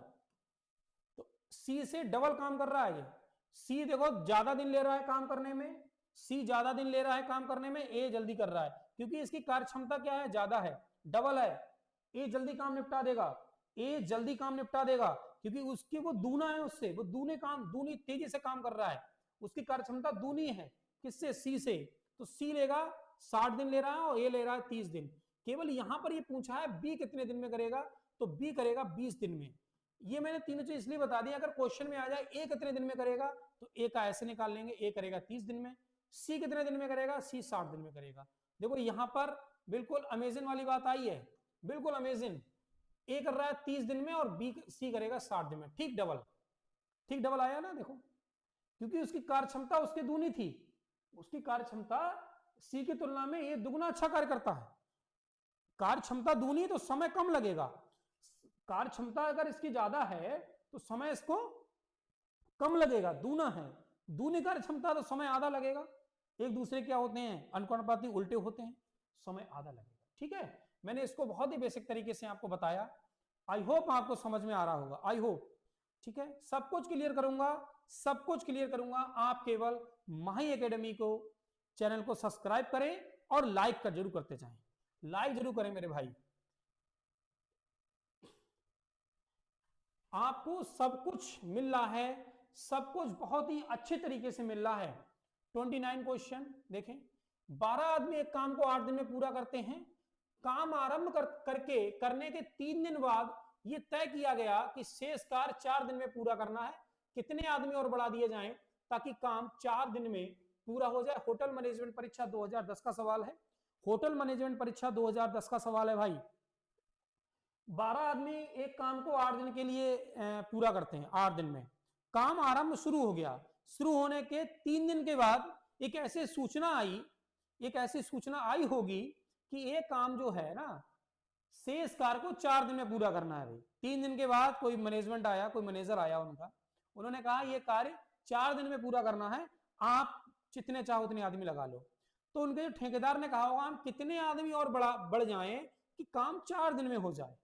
Speaker 1: तो सी से डबल काम कर रहा है ये। सी देखो ज्यादा दिन ले रहा है काम करने में, सी ज्यादा दिन ले रहा है काम करने में, ए जल्दी कर रहा है क्योंकि इसकी कार्य क्षमता क्या है, ज्यादा है, डबल है। ए जल्दी काम निपटा देगा, ए जल्दी काम निपटा देगा क्योंकि उसकी वो दूना है, उससे वो दूनी तेजी से काम कर रहा है, उसकी कार्य क्षमता दूनी है। किससे, सी से। तो सी लेगा 60 दिन ले रहा है और ए ले रहा है 30 दिन। केवल यहां पर ये पूछा है बी कितने दिन में करेगा, तो बी करेगा 20 दिन में। ये मैंने तीनों चीज इसलिए बता दी, अगर क्वेश्चन में आ जाए ए कितने दिन में करेगा तो ए का ऐसे निकाल लेंगे, ए करेगा 30 दिन में। सी कितने दिन में करेगा, सी 60 दिन में करेगा। देखो यहां पर बिल्कुल अमेजिंग वाली बात आई है, बिल्कुल अमेजिंग। ए कर रहा है 30 दिन में और बी सी करेगा 60 दिन में, ठीक डबल आया ना। देखो क्योंकि उसकी कार्य क्षमता उसके दूनी थी, उसकी कार्य क्षमता सी की तुलना में ये दुगना अच्छा कार्य करता है। कार्य क्षमता दूनी तो समय कम लगेगा, कार्य क्षमता अगर इसकी ज्यादा है तो समय इसको कम लगेगा, दूना है। दूनी कार्य क्षमता तो समय आधा लगेगा। एक दूसरे क्या होते हैं, अनुपाती उल्टे होते हैं, समय आधा लगेगा। ठीक है, मैंने इसको बहुत ही बेसिक तरीके से आपको बताया। आई होप आपको समझ में आ रहा होगा, आई होप। ठीक है, सब कुछ क्लियर करूंगा, सब कुछ क्लियर करूंगा। आप केवल माही एकेडमी को चैनल को सब्सक्राइब करें और लाइक कर जरूर करते जाएं, लाइक जरूर करें मेरे भाई। आपको सब कुछ मिल रहा है, सब कुछ बहुत ही अच्छे तरीके से मिल रहा है। 29 क्वेश्चन देखें। 12 आदमी एक काम को 8 दिन में पूरा करते हैं। काम आरंभ करने के 3 दिन बाद यह तय किया गया कि शेष कार्य 4 दिन में पूरा करना है। कितने आदमी और बढ़ा दिए जाएं ताकि काम 4 दिन में पूरा हो जाए। होटल मैनेजमेंट परीक्षा 2010 का सवाल है, होटल मैनेजमेंट परीक्षा 2010 का सवाल है भाई। 12 आदमी एक काम को 8 दिन के लिए पूरा करते हैं। 8 दिन में काम आरंभ शुरू हो गया। शुरू होने के 3 दिन के बाद एक ऐसी सूचना आई होगी कि ये काम जो है ना, शेष कार्य को 4 दिन में पूरा करना है भाई। 3 दिन के बाद कोई मैनेजमेंट आया, कोई मैनेजर आया उन्होंने कहा ये कार्य 4 दिन में पूरा करना है, आप जितने चाहो उतने आदमी लगा लो। तो उनके ठेकेदार ने कहा होगा हम कितने आदमी और बढ़ जाएं कि काम 4 दिन में हो जाए,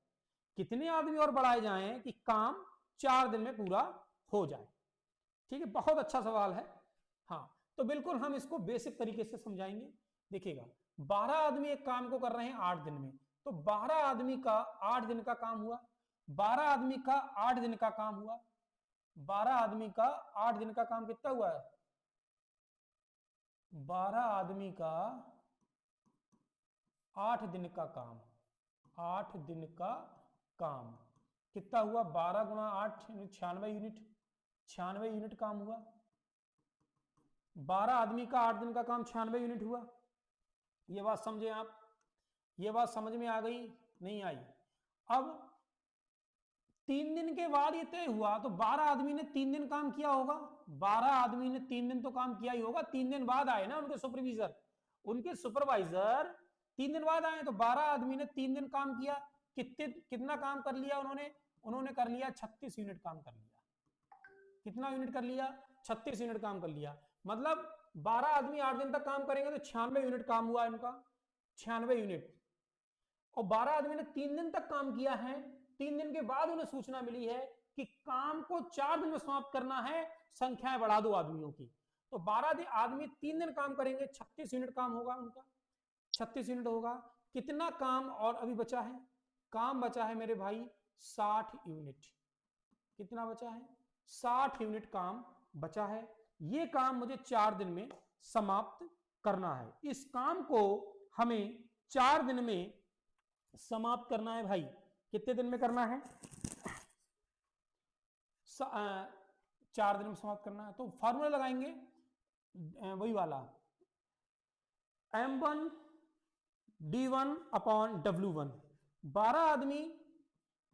Speaker 1: कितने आदमी और बढ़ाए जाएं कि काम 4 दिन में पूरा हो जाए। ठीक है, बहुत अच्छा सवाल है। हाँ, तो बिल्कुल हम इसको बेसिक तरीके से समझाएंगे। देखिएगा 12 आदमी एक काम को कर रहे हैं 8 दिन में, तो 12 आदमी का 8 दिन का काम हुआ। 12 आदमी का 8 दिन का काम हुआ। 12 आदमी का 8 दिन का काम कितना हुआ है? 12 आदमी का 8 दिन का काम, 8 दिन का काम कितना हुआ? 12 गुणा 8 96 यूनिट, 96 यूनिट काम हुआ। 12 आदमी का 8 दिन का काम 96 यूनिट हुआ। ये बात समझे आप? ये बात समझ में आ गई? नहीं आई? अब 3 दिन के बाद ये तय हुआ, तो 12 आदमी ने 3 दिन काम किया होगा। 12 आदमी ने 3 दिन तो काम किया ही होगा। 3 दिन बाद आए ना उनके सुपरवाइजर 3 दिन बाद आए, तो 12 आदमी ने 3 दिन काम किया। कितना काम कर लिया उन्होंने कर लिया 36 यूनिट काम कर लिया। कितना यूनिट कर लिया? 36 यूनिट काम कर लिया। मतलब 12 आदमी 8 दिन तक काम करेंगे तो 96 यूनिट काम हुआ इनका, 96 यूनिट। और 12 आदमी ने 3 दिन तक काम किया है। 3 दिन के बाद उन्हें सूचना मिली है कि काम को 4 दिन में समाप्त करना है, संख्याएं बढ़ा दो आदमियों की। तो 12 आदमी 3 दिन काम करेंगे, 36 यूनिट काम होगा उनका, 36 यूनिट होगा। कितना काम और अभी बचा है? काम बचा है मेरे भाई 60 यूनिट। कितना बचा है? 60 यूनिट काम बचा है। ये काम मुझे 4 दिन में समाप्त करना है। इस काम को हमें 4 दिन में समाप्त करना है भाई। कितने दिन में करना है? 4 दिन में समाप्त करना है। तो फॉर्मूला लगाएंगे वही वाला, M1 D1 अपॉन W1। 12 आदमी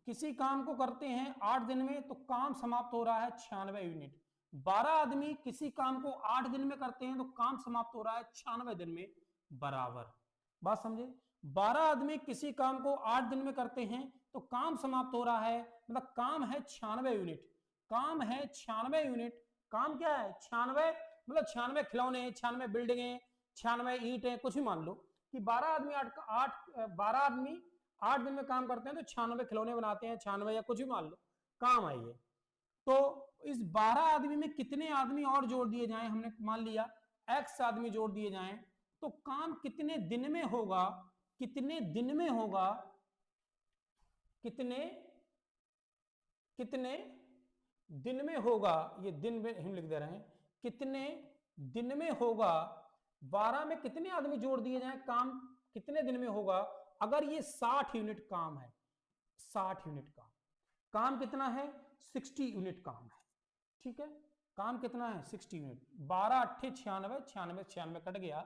Speaker 1: किसी काम को करते हैं 8 दिन में, तो काम समाप्त हो रहा है 96 यूनिट। 12 आदमी किसी काम को 8 दिन में करते हैं तो काम समाप्त हो रहा है 96 दिन में, बराबर। बात समझे? 12 आदमी किसी काम को 8 दिन में करते हैं तो काम समाप्त हो रहा है, मतलब काम है 96 यूनिट, काम है 96 यूनिट, काम क्या है 96, मतलब 96 खिलौने, 96 बिल्डिंगें, 96 ईंटें, कुछ भी मान लो कि 12 आदमी 8 दिन में काम करते हैं तो 96 खिलौने बनाते हैं, 96 या कुछ भी मान लो काम है ये। तो इस 12 आदमी में कितने आदमी और जोड़ दिए जाएं, हमने मान लिया x आदमी जोड़ दिए जाएं, तो काम कितने दिन में होगा, कितने दिन में होगा, कितने कितने दिन में होगा, ये दिन में हम लिख दे रहे हैं, कितने दिन में होगा, 12 में कितने आदमी जोड़ दिए जाएं, काम कितने दिन में होगा, अगर ये 60 यूनिट काम है, 60 यूनिट काम कितना है 60 यूनिट काम है, ठीक है, काम कितना है 60 यूनिट, 12 8 96, 96 96 कट गया,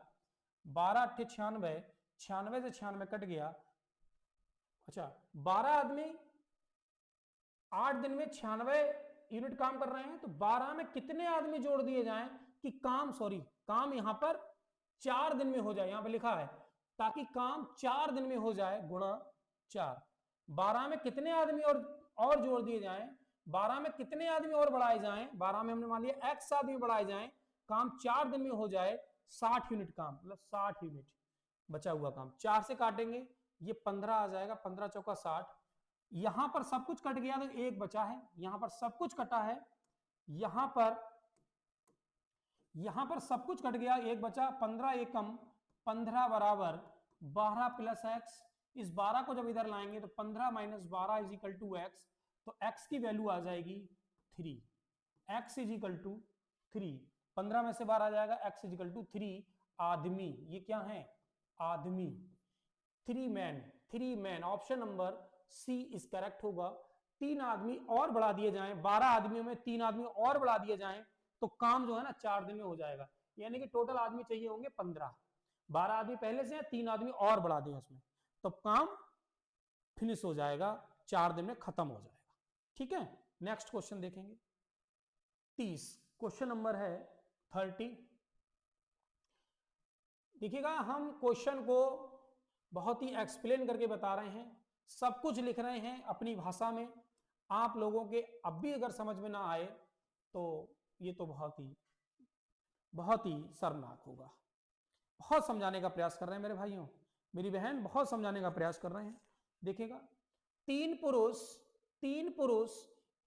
Speaker 1: 12 8 96, 96 से 96 कट गया, अच्छा 12 आदमी 8 दिन में 96 यूनिट काम कर रहे हैं, तो 12 में कितने आदमी जोड़ दिए जाएं कि काम काम यहां पर 4 दिन में हो जाए, यहां पे लिखा है ताकि काम 4 दिन में हो जाए, गुणा 4, 12 में कितने आदमी और जोड़ दिए जाएं, 12 में कितने आदमी और बढ़ाए जाएं, 12 में हमने मान लिया x आदमी बढ़ाए जाएं, काम 4 दिन में हो जाए 60 यूनिट काम, मतलब 60 यूनिट बचा हुआ काम, 4 से काटेंगे ये 15 आ जाएगा, 15 चौका 60, यहां पर सब कुछ कट गया तो एक बचा है, यहां पर सब कुछ कटा है, यहां पर सब कुछ कट गया, एक बचा, 15 एकम 15 बराबर 12 प्लस एक्स, इस 12 को जब इधर लाएंगे तो 15 minus 12 is equal to X, तो x की वैल्यू आ जाएगी 3, x इज इक्वल टू 3, 15 में से 12 आ जाएगा, x इज इक्वल टू 3, आदमी, ये क्या है आदमी, 3 man, option number C is correct होगा। 3 आदमी और बढ़ा दिए जाएं, 12 आदमियों में 3 आदमी और बढ़ा दिए जाएं तो काम जो है ना 4 दिन में हो जाएगा, यानी कि टोटल आदमी चाहिए होंगे 15, 12 आदमी पहले से, 3 आदमी और बढ़ा दें उसमें, तो काम फिनिश हो जाएगा, 4 दिन में खत्म हो जाएगा, ठीक है। नेक्स्ट क्वेश्चन देखेंगे 30, क्वेश्चन नंबर है 30। देखिएगा हम क्वेश्चन को बहुत ही एक्सप्लेन करके बता रहे हैं, सब कुछ लिख रहे हैं अपनी भाषा में, आप लोगों के अब भी अगर समझ में ना आए तो ये तो बहुत ही शर्मनाक होगा। बहुत समझाने का प्रयास कर रहे हैं मेरे भाइयों, मेरी बहन, बहुत समझाने का प्रयास कर रहे हैं। देखिएगा 3 पुरुष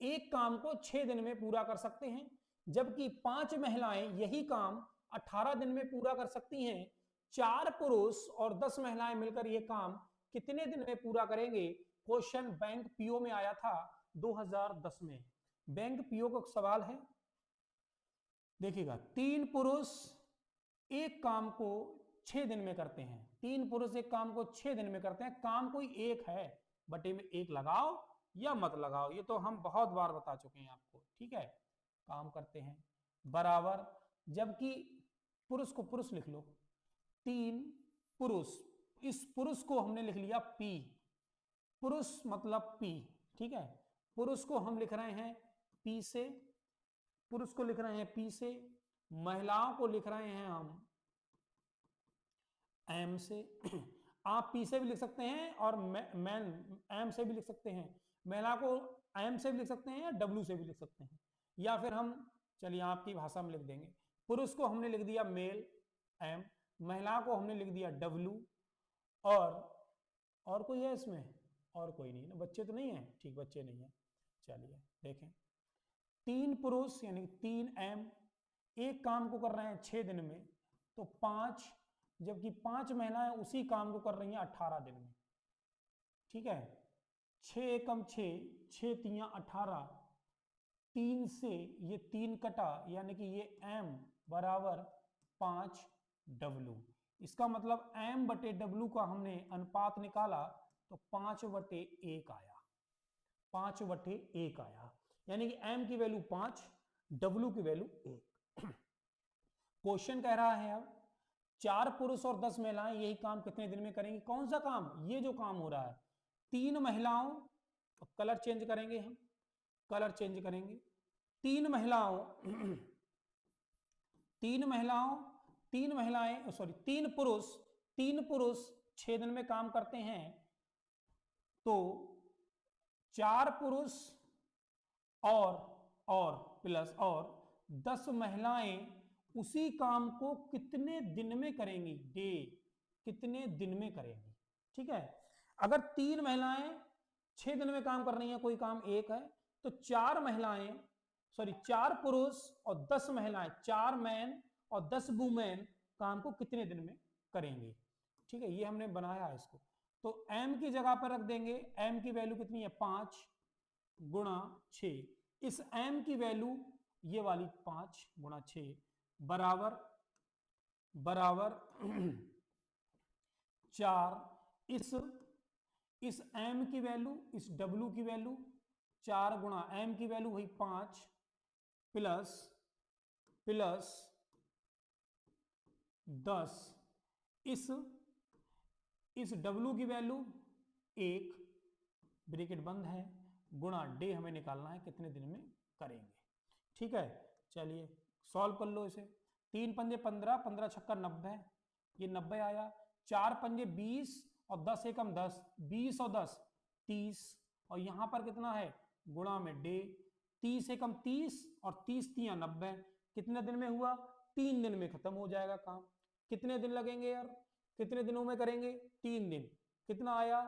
Speaker 1: एक काम को 6 दिन में पूरा कर सकते हैं, जबकि 5 महिलाएं यही काम 18 दिन में पूरा कर सकती हैं। 4 पुरुष और 10 महिलाएं मिलकर यह काम कितने दिन में पूरा करेंगे? क्वेश्चन बैंक पीओ में आया था 2010 में, बैंक पीओ का सवाल है। देखिएगा 3 पुरुष एक काम को 6 दिन में करते हैं, 3 पुरुष एक काम को 6 दिन में करते हैं, काम कोई एक है, बटे में एक लगाओ या मत लगाओ, ये तो हम बहुत बार बता चुके हैं आपको, ठीक है। काम करते हैं बराबर, जबकि पुरुष को पुरुष लिख लो, 3 पुरुष, इस पुरुष को हमने लिख लिया पी, पुरुष मतलब पी, ठीक है। पुरुष को हम लिख रहे हैं पी से, पुरुष को लिख रहे हैं पी से, महिलाओं को लिख रहे हैं हम एम से। आप पी से भी लिख सकते हैं और मैन एम से भी लिख सकते हैं, महिला को एम से भी लिख सकते हैं या डब्ल्यू से भी लिख सकते हैं, या फिर हम चलिए आपकी भाषा में लिख देंगे, पुरुष को हमने लिख दिया मेल एम, महिला को हमने लिख दिया डब्ल्यू, और कोई है इसमें? और कोई नहीं ना, बच्चे तो नहीं है, ठीक बच्चे नहीं है। चलिए देखें 3 पुरुष यानी 3 एम एक काम को कर रहे हैं 6 दिन में, तो 5, जबकि 5 महिलाएं उसी काम को कर रही हैं 18 दिन में, ठीक है। 6 एकम 6, 6 तियां 18, 3 से ये 3 कटा, यानी कि ये m बराबर 5 W, इसका मतलब m बटे W का हमने अनुपात निकाला तो 5/1 आया, 5/1 आया, यानी कि m की वैल्यू 5, W की वैल्यू 1। क्वेश्चन कह रहा है अब 4 पुरुष और 10 महिलाएं यही काम कितने दिन में करेंगी? कौन सा काम? ये जो काम हो रहा है, 3 महिलाओं, कलर चेंज करेंगे हम, कलर चेंज करेंगे, 3 पुरुष 6 दिन में काम करते हैं, तो 4 पुरुष और प्लस और 10 महिलाएं उसी काम को कितने दिन में करेंगी? डे, कितने दिन में करेंगी। ठीक है, अगर 3 महिलाएं 6 दिन में काम कर रही हैं, कोई काम एक है, तो 4 महिलाएं, सॉरी 4 पुरुष और 10 महिलाएं, 4 मैन और 10 वुमेन काम को कितने दिन में करेंगे। ठीक है, ये हमने बनाया है इसको। तो m की जगह पर रख देंगे, m की वैल्यू कितनी है 5 गुणा 6। इस m की वैल्यू ये वाली 5 गुणा 6 बराबर बराबर 4। इस m की वैल्यू, इस w की वैल्यू 4 गुणा m की वैल्यू वही 5 प्लस 10, इस w की वैल्यू 1 ब्रैकेट बंद है गुणा डे हमें निकालना है कितने दिन में करेंगे। ठीक है, चलिए सॉल्व कर लो इसे। 3 पंजे 15, 15 छक्का 90, ये 90 आया। 4 पंजे 20 और 10 एकम 10, 20 और 10 30, और यहां पर कितना है गुणा में डे, 30 एकम 30 और 30 तिया 90, कितने दिन में हुआ? 3 दिन में खत्म हो जाएगा काम। कितने दिन लगेंगे यार, कितने दिनों में करेंगे? 3 दिन। कितना आया?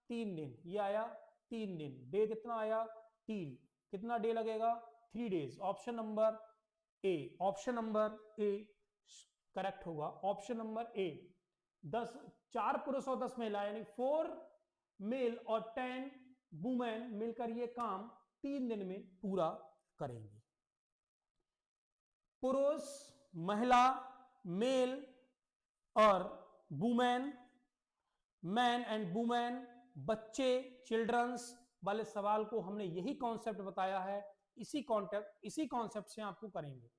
Speaker 1: 3 दिन। ये आया 3 दिन। डे कितना आया? 3। कितना डे लगेगा? 3 days. Option number A, option number A correct होगा। Option number A. 10, 4 पुरुष और 10 महिला, यानी 4 मेल और 10 वुमेन मिलकर ये काम 3 दिन में पूरा करेंगे। पुरुष, महिला, मेल और वुमेन, मैन एंड वुमेन, बच्चे, चिल्ड्रंस वाले सवाल को हमने यही कॉन्सेप्ट बताया है। इसी कॉन्सेप्ट से आपको करेंगे।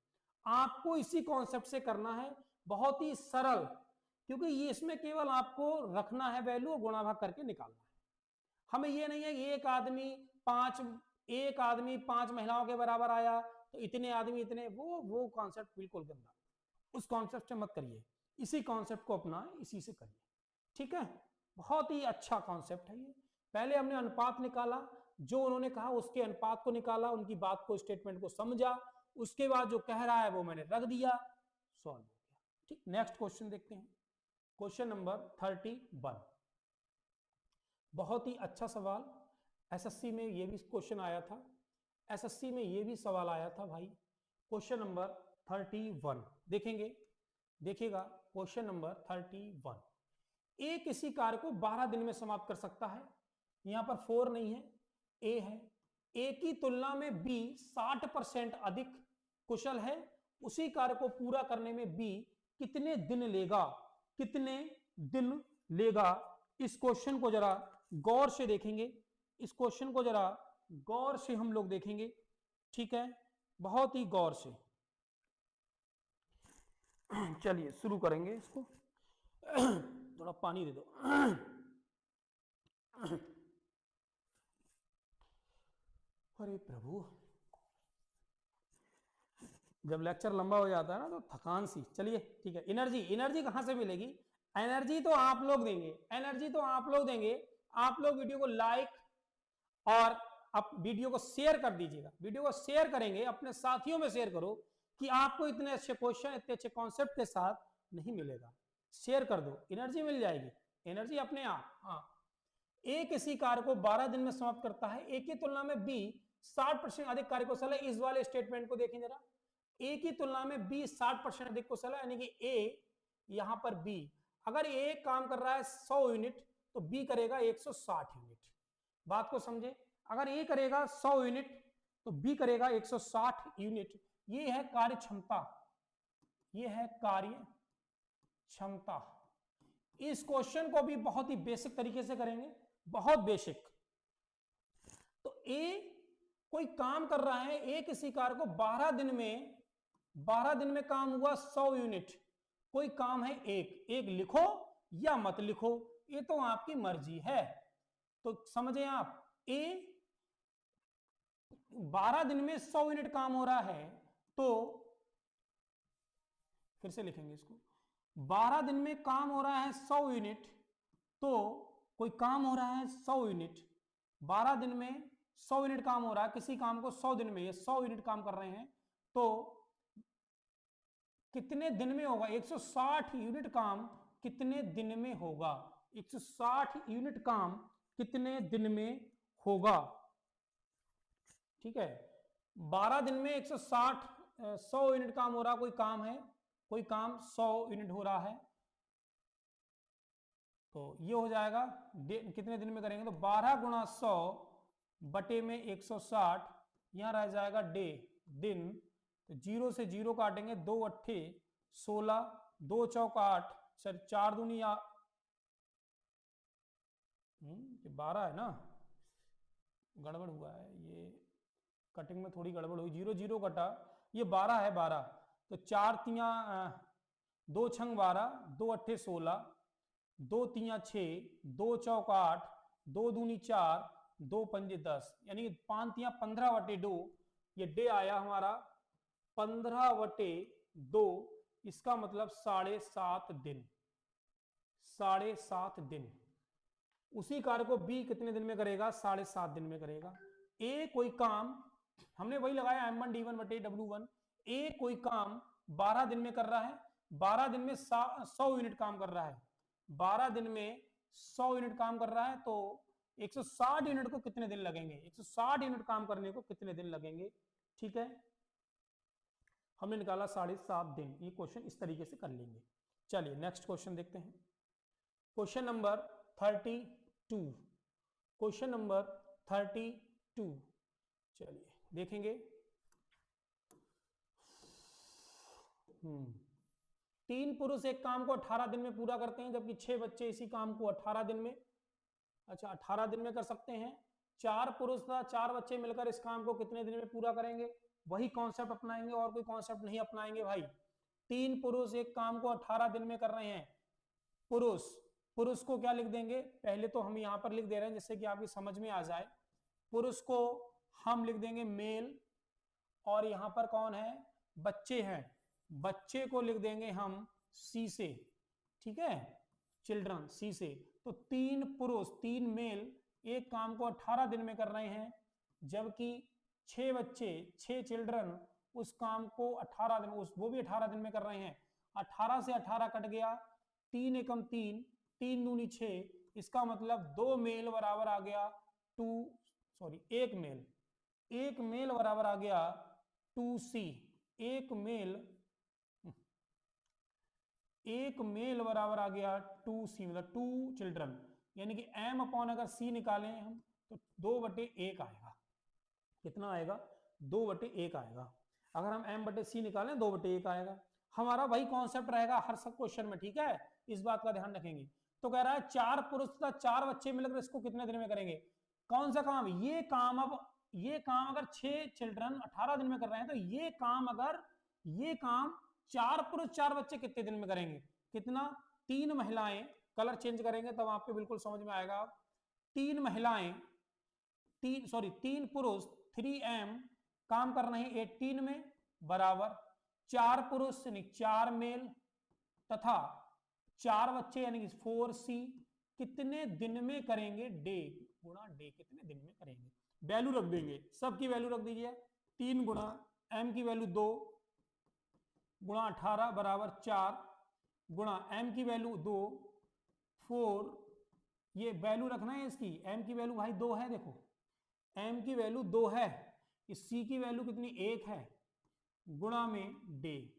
Speaker 1: आपको इसी कॉन्सेप्ट से करना है, बहुत ही सरल, क्योंकि ये इसमें केवल आपको रखना है वैल्यू और गुणा भाग करके निकालना है। हमें ये नहीं है कि एक आदमी 5 महिलाओं के बराबर आया तो इतने आदमी इतने, वो कॉन्सेप्ट बिल्कुल गंदा, उस कॉन्सेप्ट से मत करिए। इसी कॉन्सेप्ट को अपनाएं, इसी से करिए। ठीक है, बहुत ही अच्छा कॉन्सेप्ट है ये। पहले हमने अनुपात निकाला, जो उन्होंने कहा उसके अनुपात को निकाला, उनकी बात को, स्टेटमेंट को समझा, उसके बाद जो कह रहा है वो मैंने रख दिया, सॉल्व हो गया। ठीक, नेक्स्ट क्वेश्चन देखते हैं। Question number 31। बहुत ही अच्छा सवाल, एसएससी में ये भी क्वेश्चन आया था, एसएससी में ये भी सवाल आया था भाई। क्वेश्चन नंबर 31 देखेंगे, देखिएगा क्वेश्चन नंबर 31। ए किसी कार्य को 12 दिन में समाप्त कर सकता है। यहां पर 4 नहीं है, ए है। ए की तुलना में बी 60% अधिक कुशल है। उसी कार्य को पूरा करने में बी कितने दिन लेगा? कितने दिन लेगा? इस क्वेश्चन को जरा गौर से देखेंगे, इस क्वेश्चन को जरा गौर से हम लोग देखेंगे। ठीक है, बहुत ही गौर से। चलिए शुरू करेंगे इसको। थोड़ा पानी दे दो। अरे प्रभु, जब लेक्चर लंबा हो जाता है ना तो थकान सी। चलिए ठीक है, एनर्जी कहां से मिलेगी? एनर्जी तो आप लोग देंगे, आप लोग वीडियो को लाइक और आप वीडियो को शेयर कर दीजिएगा। वीडियो को शेयर करेंगे, अपने साथियों में शेयर करो कि आपको इतने अच्छे क्वेश्चन, इतने अच्छे कॉन्सेप्ट के साथ नहीं मिलेगा। शेयर कर दो, एनर्जी मिल जाएगी, एनर्जी अपने आप। हाँ, ए किसी कार्य को 12 दिन में समाप्त करता है। ए की तुलना में बी 60% अधिक कार्यकुशल है। इस वाले स्टेटमेंट को देखें जरा, ए की तुलना में बी 60% अधिक कुशल है, यानी कि ए, यहां पर बी, अगर ए काम कर रहा है 100 यूनिट तो बी करेगा 160 यूनिट। बात को समझे, अगर ए करेगा 100 यूनिट तो बी करेगा 160 यूनिट। ये है कार्य क्षमता, ये है कार्य क्षमता। इस क्वेश्चन को भी बहुत ही बेसिक तरीके से करेंगे, बहुत बेसिक। तो ए कोई काम कर रहा है, ए किसी कार्य को 12 दिन में काम हुआ 100 यूनिट। कोई काम है एक लिखो या मत लिखो, ये तो आपकी मर्जी है। तो समझे आप, ए 12 दिन में 100 यूनिट काम हो रहा है, तो फिर से लिखेंगे इसको, 12 दिन में काम हो रहा है 100 यूनिट, तो कोई काम हो रहा है 100 यूनिट, 12 दिन में 100 यूनिट काम हो रहा है, किसी काम को 100 दिन में ये 100 यूनिट काम कर रहे हैं, तो कितने दिन में होगा? 160 यूनिट काम कितने दिन में होगा? 160 यूनिट काम कितने दिन में होगा? ठीक है, 12 दिन में 160 100 यूनिट काम हो रहा, कोई काम है, कोई काम 100 यूनिट हो रहा है, तो ये हो जाएगा कितने दिन में करेंगे? तो 12 गुणा 100 बटे में 160, यहां रह जाएगा डे, दिन। तो 0 से 0 काटेंगे, 2 अट्ठे 16, 2 चौक 8, सर 4 दूनी 12 है ना, गड़बड़ हुआ है, ये कटिंग में थोड़ी गड़बड़ हुई, 0 0 कटा, ये 12 है, 12, तो 4 तिया 2 छंग 12, 2 अट्ठे 16, 2 तिया 6, 2 चौक 8, 2 दूनी 4, 2 पंजे 10, यानी 5 तिया 15 बटे 2, ये डे आया हमारा 15 बटे 2, इसका मतलब 7.5 दिन, 7.5 दिन। उसी कार्य को बी कितने दिन में करेगा? 7.5 दिन में करेगा। ए कोई काम, हमने वही लगाया M1 D1 बटे W1, ए कोई काम 12 दिन में कर रहा है, 12 दिन में 100 यूनिट काम कर रहा है, 12 दिन में 100 यूनिट काम कर रहा है, तो 160 यूनिट को कितने दिन लगेंगे? 160 यूनिट काम करने को कितने दिन लगेंगे? ठीक है, हमने निकाला 7.5 दिन। ये क्वेश्चन इस तरीके से कर लेंगे। चलिए नेक्स्ट क्वेश्चन देखते हैं, क्वेश्चन नंबर 32, क्वेश्चन नंबर 32, चलिए देखेंगे। 3 पुरुष एक काम को 18 दिन में पूरा करते हैं, जबकि 6 बच्चे इसी काम को 18 दिन में, अच्छा 18 दिन में कर सकते हैं। 4 पुरुष तथा 4 बच्चे मिलकर इस काम को कितने दिन में पूरा करेंगे? वही कॉन्सेप्ट अपनाएंगे और कोई कॉन्सेप्ट नहीं अपनाएंगे भाई। 3 पुरुष एक काम को 18 दिन में कर रहे हैं। पुरुष, पुरुष को क्या लिख देंगे? पहले तो हम यहां पर लिख दे रहे हैं जिससे कि आपकी समझ में आ जाए। पुरुष को हम लिख देंगे मेल, और यहां पर कौन है? बच्चे हैं, बच्चे को लिख देंगे हम सी से, ठीक है, चिल्ड्रन सी से। तो 3 पुरुष 3 मेल एक काम को 18 दिन में कर रहे हैं, जबकि 6 बच्चे 6 चिल्ड्रन उस काम को 18 दिन, वो भी 18 दिन में कर रहे हैं। 18 से 18 कट गया, 3 एकम 3, 3 दूनी 6, इसका मतलब 2 मेल बराबर आ गया 1 मेल, 1 मेल बराबर आ गया 2C, 1 मेल बराबर आ गया 2C, मतलब 2 चिल्ड्रन, यानी कि M अपॉन अगर C निकालें हम तो 2/1 आएगा। कितना आएगा? 2/1 आएगा। अगर हम M बटे C निकालें 2/1 आएगा। हमारा वही कॉन्सेप्ट रहेगा हर सब क्वेश्चन में, ठीक है, इस बात का ध्यान रखेंगे। तो कह रहा है 4 पुरुष तथा 4 बच्चे मिलकर इसको कितने दिन में करेंगे? कौन सा काम? ये काम, अब ये काम अगर 6 चिल्ड्रन 18 दिन में कर रहे हैं, तो ये काम अगर, ये काम 4 पुरुष 4 बच्चे कितने दिन में करेंगे? कितना? 3 महिलाएं, कलर चेंज करेंगे तब आपको बिल्कुल समझ में आएगा। 3 महिलाएं, 3 पुरुष 3M काम कर रहे हैं 18 में, बराबर 4 पुरुष यानी 4 मेल तथा 4 बच्चे यानी कि 4C कितने दिन में करेंगे? डे गुणा डे, कितने दिन में करेंगे? वैल्यू रख देंगे, सबकी वैल्यू रख दीजिए। 3 गुणा M की वैल्यू 2 गुणा 18 बराबर 4 गुणा M की वैल्यू 2 4, ये वैल्यू रखना है इसकी। M की वैल्यू भाई 2 है, देखो M की वैल्यू 2 है, इस C की वैल्यू कितनी? 1 है, गुणा में डे।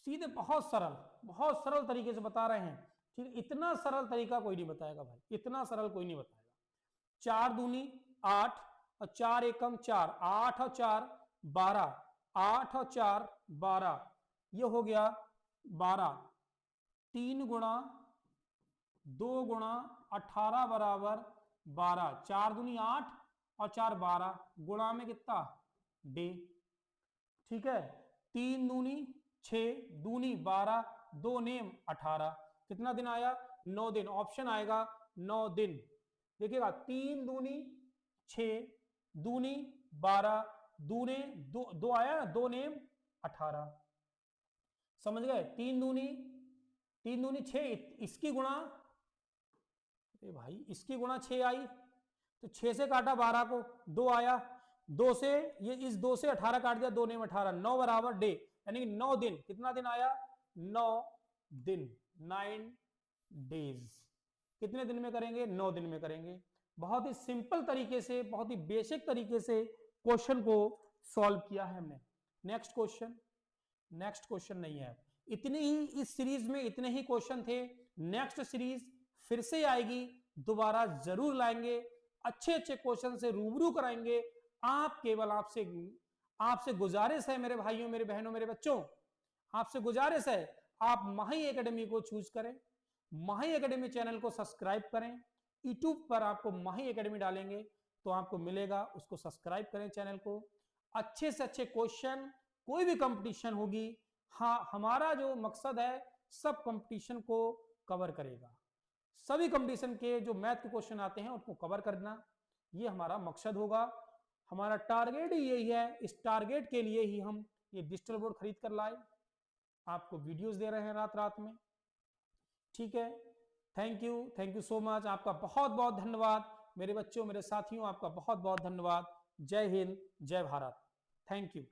Speaker 1: सीधे बहुत सरल तरीके से बता रहे हैं, ठीक। इतना सरल तरीका कोई नहीं बताएगा भाई, इतना सरल कोई नहीं बताएगा। 4 दूनी 8 और 4 एकम 4, 8 और 4 12, 8 और 4 12, ये हो गया 12। 3 गुणा 2 गुणा 18 बराबर 12, 4 दूनी 8 और 4 12, गुणा में कितना? डे, ठीक है। 3 दूनी 6, दूनी 12, 2 नेम 18, कितना दिन आया? 9 दिन। ऑप्शन आएगा 9 दिन। देखिएगा 3 दूनी 6, दूनी 12, दूने 2 आया ना, 2 नेम 18, समझ गए? 3 दूनी 6, इसकी गुणा, अरे भाई इसकी गुणा 6 आई, तो 6 से काटा 12 को, 2 आया, 2 से ये, इस 2 से 18 काट दिया, 2 नेम 18, 9 बराबर डे, यानी 9 दिन। कितना दिन आया? 9 दिन, 9 डेज। कितने दिन में करेंगे? 9 दिन में करेंगे। बहुत ही सिंपल तरीके से, बहुत ही बेसिक तरीके से क्वेश्चन को सॉल्व किया है हमने। नेक्स्ट क्वेश्चन, नेक्स्ट क्वेश्चन नहीं है। इतनी ही इस सीरीज में इतने ही क्वेश्चन थे। नेक्स्ट सीरीज फिर से आएगी, दोबारा जरूर लाएंगे, अच्छे अच्छे क्वेश्चन से रूबरू कराएंगे। आप केवल आपसे गुजारिश है मेरे भाइयों, मेरे बहनों, मेरे बच्चों, आपसे गुजारिश है आप माही एकेडमी को चूज करें। माही एकेडमी चैनल को सब्सक्राइब करें। यूट्यूब पर आपको माही एकेडमी डालेंगे तो आपको मिलेगा, उसको सब्सक्राइब करें चैनल को। अच्छे से अच्छे क्वेश्चन, कोई भी कंपटीशन होगी, हाँ, हमारा जो मकसद है सब कंपटीशन को कवर करेगा। सभी कंपटीशन के जो मैथ के क्वेश्चन आते हैं उनको कवर करना, ये हमारा मकसद होगा। हमारा टारगेट ही यही है। इस टारगेट के लिए ही हम ये डिजिटल बोर्ड खरीद कर लाए, आपको वीडियोस दे रहे हैं रात रात में। ठीक है, थैंक यू सो मच। आपका बहुत बहुत धन्यवाद मेरे बच्चों, मेरे साथियों, आपका बहुत बहुत धन्यवाद। जय हिंद, जय भारत। Thank you.